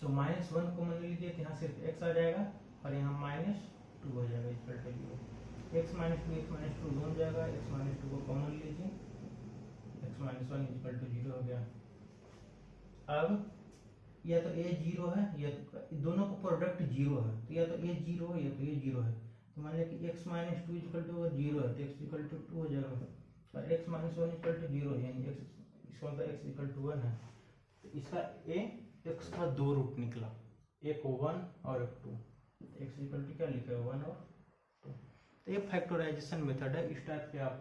तो -1 कॉमन ले लीजिए तो यहाँ सिर्फ x आ जाएगा, और यहाँ -2 हो जाएगा इक्वल टू 0। x -2 बन जाएगा, x -2 को कॉमन लीजिए, x -1 इक्वल टू 0 हो गया। अब या तो a 0 है, या तो दोनों का प्रोडक्ट 0 है, तो या तो a 0 है या तो a 0 है, तो मान लिया कि x -2 इक्वल टू 0 है तो x इक्वल टू 2 हो जाएगा, और x -1 इक्वल टू 0 है, यानी इसका मतलब x इक्वल टू 1 है, तो इसका x का 2 रूट निकला, एक 1 और एक 2, x इक्वल टू क्या लिखा है 1 और 2। तो ये फैक्टराइजेशन मेथड है, इस टाइप के आप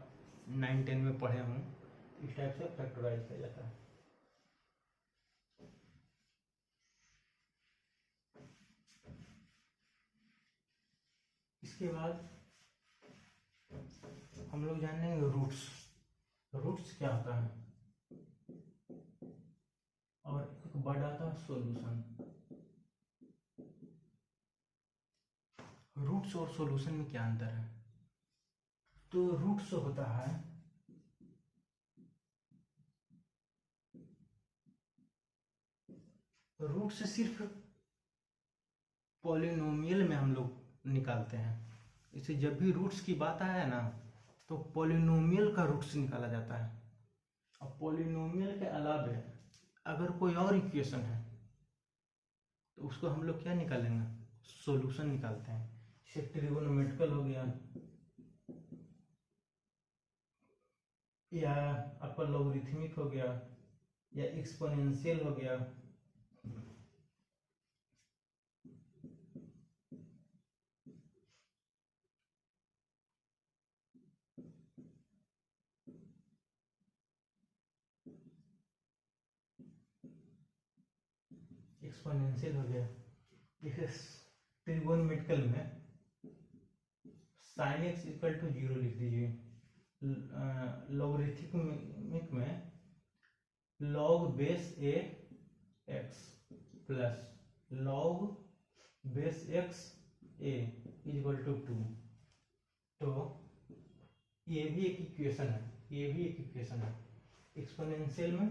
9-10 में पढ़े हों, इस टाइप से फैक्टराइज किया जाता है। इसके बाद हम लोग जानेंगे रूट्स क्या होता है, और एक वर्ड आता है सॉल्यूशन। रूट्स और सॉल्यूशन में क्या अंतर है? तो रूट्स होता है रूट्स सिर्फ पॉलिनोमियल में हम लोग निकालते हैं, इसे जब भी रूट्स की बात आए ना तो पॉलिनोमियल का रूट्स निकाला जाता है। अब पॉलिनोमियल के अलावे अगर कोई और इक्वेशन है तो उसको हम लोग क्या निकालेंगे? सॉल्यूशन निकालते हैं। जैसे ट्रिगोनोमेट्रिकल हो गया, या आपका लॉगरिथमिक हो गया, या एक्सपोनेंशियल हो गया, एक्सपोनेंशियल हो गया। जैसे ट्रिगोनोमेट्रिकल में sin x इक्वल टू 0 लिख दीजिए, लॉगरिथमिक में log base a x plus log base x a equal to 2। तो ये भी एक इक्वेशन है, ये भी एक इक्वेशन है। एक्सपोनेंशियल में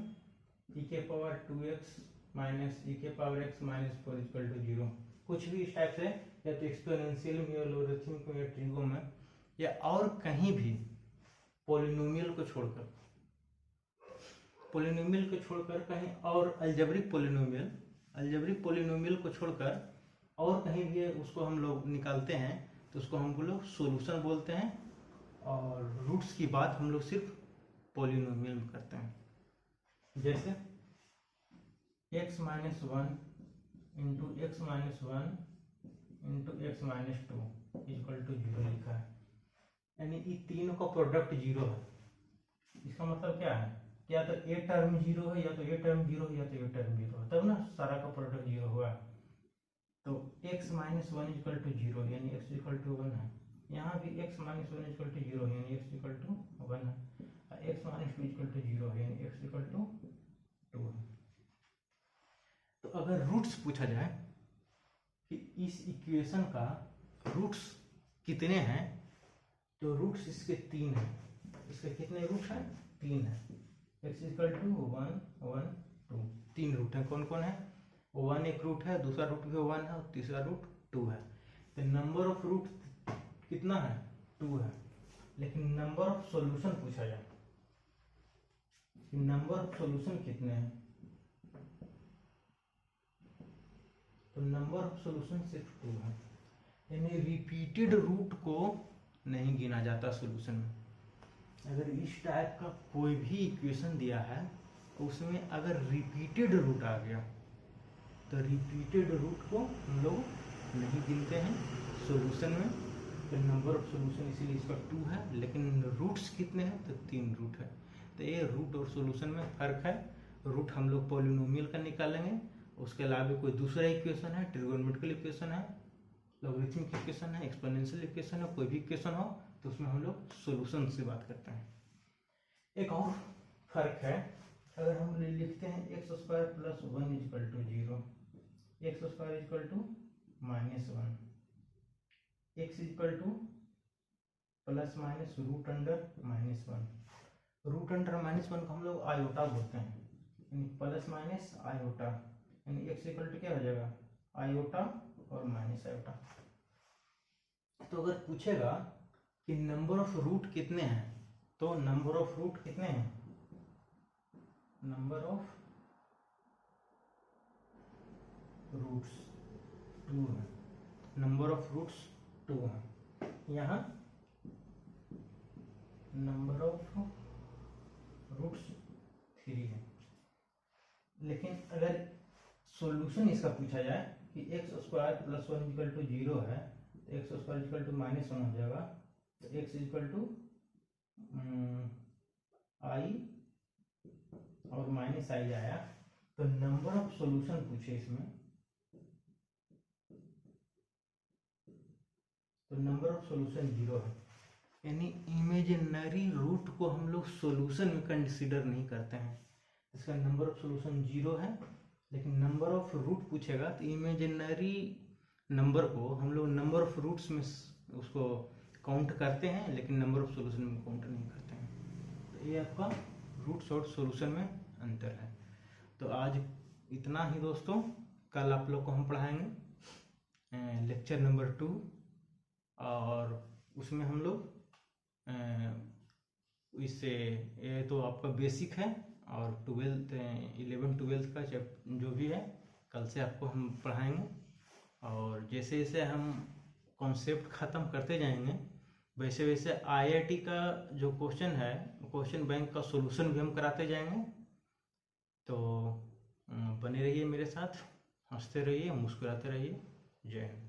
e के पावर 2x माइनस e के power x minus 4 equal to 0, कुछ भी इस टाइप से, या तो एक्सपोनेंशियल में, या लॉगरिथमिक में, या ट्रिगो में, या और कहीं भी पॉलिनोमियल को छोड़कर कहीं और अलजेब्रिक पॉलिनोमियल को छोड़कर और कहीं भी उसको हम लोग निकालते हैं तो उसको हम लोग सॉल्यूशन बोलते हैं, और रूट्स की बात हम लोग सिर्फ पॉलिनोमियल में करते हैं। जैसे x -1 into x -1 into x -2 equal to 0 लिखा है, यानी ये तीनों का प्रोडक्ट 0 है। इसका मतलब क्या है? या तो ए टर्म 0 है, या तो ए टर्म 0 है, या तो ए टर्म 0 है, तब ना सारा का प्रोडक्ट 0 हुआ। तो x -1 इक्वल टू 0 यानी x इक्वल टू 1 है, यहाँ भी x -1 इक्वल टू 0 है यानी x इक्वल टू 1 है, x -2 इक्वल टू 0 है यानी x इक्वल टू 2 है। तो अगर रूट्स पूछा जाए कि इस इक्वेशन का रूट्स कितने हैं, तो रूट्स इसके 3 हैं। इसके कितने रूट हैं? 3 है। x इक्वल टू 1 1 2, 3 रूट है। कौन कौन है? 1 एक रूट है, दूसरा रूट भी 1 है, और तीसरा रूट 2 है। तो नंबर ऑफ रूट कितना है? 2 है। लेकिन नंबर ऑफ सॉल्यूशन पूछा जाए कि नंबर ऑफ सॉल्यूशन कितने हैं, तो नंबर ऑफ सॉल्यूशन सिर्फ 2 है, यानी रिपीटेड रूट को नहीं गिना जाता सॉल्यूशन में। अगर इस टाइप का कोई भी इक्वेशन दिया है उसमें अगर रिपीटेड रूट आ गया तो रिपीटेड रूट को हम लोग नहीं गिनते हैं सॉल्यूशन में। तो नंबर ऑफ सॉल्यूशन इसीलिए इसका 2 है, लेकिन रूट्स कितने हैं? तो 3 रूट है। तो ये रूट और सॉल्यूशन में फर्क है। रूट हम लोग पॉलिनोमियल का निकालेंगे, उसके अलावा कोई दूसरा इक्वेशन है, ट्रिगोनोमेट्रिकल इक्वेशन है, लॉगरिथमिक इक्वेशन है, एक्सपोनेंशियल इक्वेशन है, कोई भी इक्वेशन हो तो उसमें हम लोग सॉल्यूशन से बात करते हैं। एक और फर्क है अगर हम लिखते हैं x square plus 1 equal to 0, x square equal to -1, x equal to plus minus root under -1, root under -1 को हम लोग आयोटा बोलते हैं, यानी प्लस माइनस आयोटा, यानी एक्स इक्वल टू क्या हो जाएगा, आयोटा और माइनस आयोटा। तो अगर पूछेगा कि नंबर ऑफ रूट कितने हैं, तो नंबर ऑफ रूट कितने हैं, नंबर ऑफ रूट्स 2 है, नंबर ऑफ रूट्स 2 है, यहाँ नंबर ऑफ रूट्स 3 है। लेकिन अगर सॉल्यूशन इसका पूछा जाए कि x square plus 1 equal to 0 है, तो एक्स स्क्वायर इक्वल टू -1 हो जाएगा, तो एक्स इक्वल टू आई और माइनस आई आया। तो नंबर ऑफ सॉल्यूशन पूछे इसमें, तो नंबर ऑफ सॉल्यूशन 0 है, यानी इमेजिनरी रूट को हम लोग सॉल्यूशन में कंसिडर नहीं करते हैं, इसका नंबर ऑफ सॉल्यूशन 0 है। लेकिन नंबर ऑफ रूट पूछेगा तो इमेजिनरी नंबर को हम लोग नंबर ऑफ रूट्स में उसको काउंट करते हैं, लेकिन नंबर ऑफ सॉल्यूशन में काउंट नहीं करते हैं। तो ये आपका रूट्स और सॉल्यूशन में अंतर है। तो आज इतना ही दोस्तों, कल आप लोग को हम पढ़ाएंगे लेक्चर नंबर 2, और उसमें हम लोग इससे, ये तो आपका बेसिक है, और 11th-12th का जो भी है कल से आपको हम पढ़ाएंगे। और जैसे जैसे हम कॉन्सेप्ट ख़त्म करते जाएंगे, वैसे वैसे IIT का जो क्वेश्चन है, क्वेश्चन बैंक का सॉल्यूशन भी हम कराते जाएंगे। तो बने रहिए मेरे साथ, हंसते रहिए, मुस्कुराते रहिए। जय हिंद।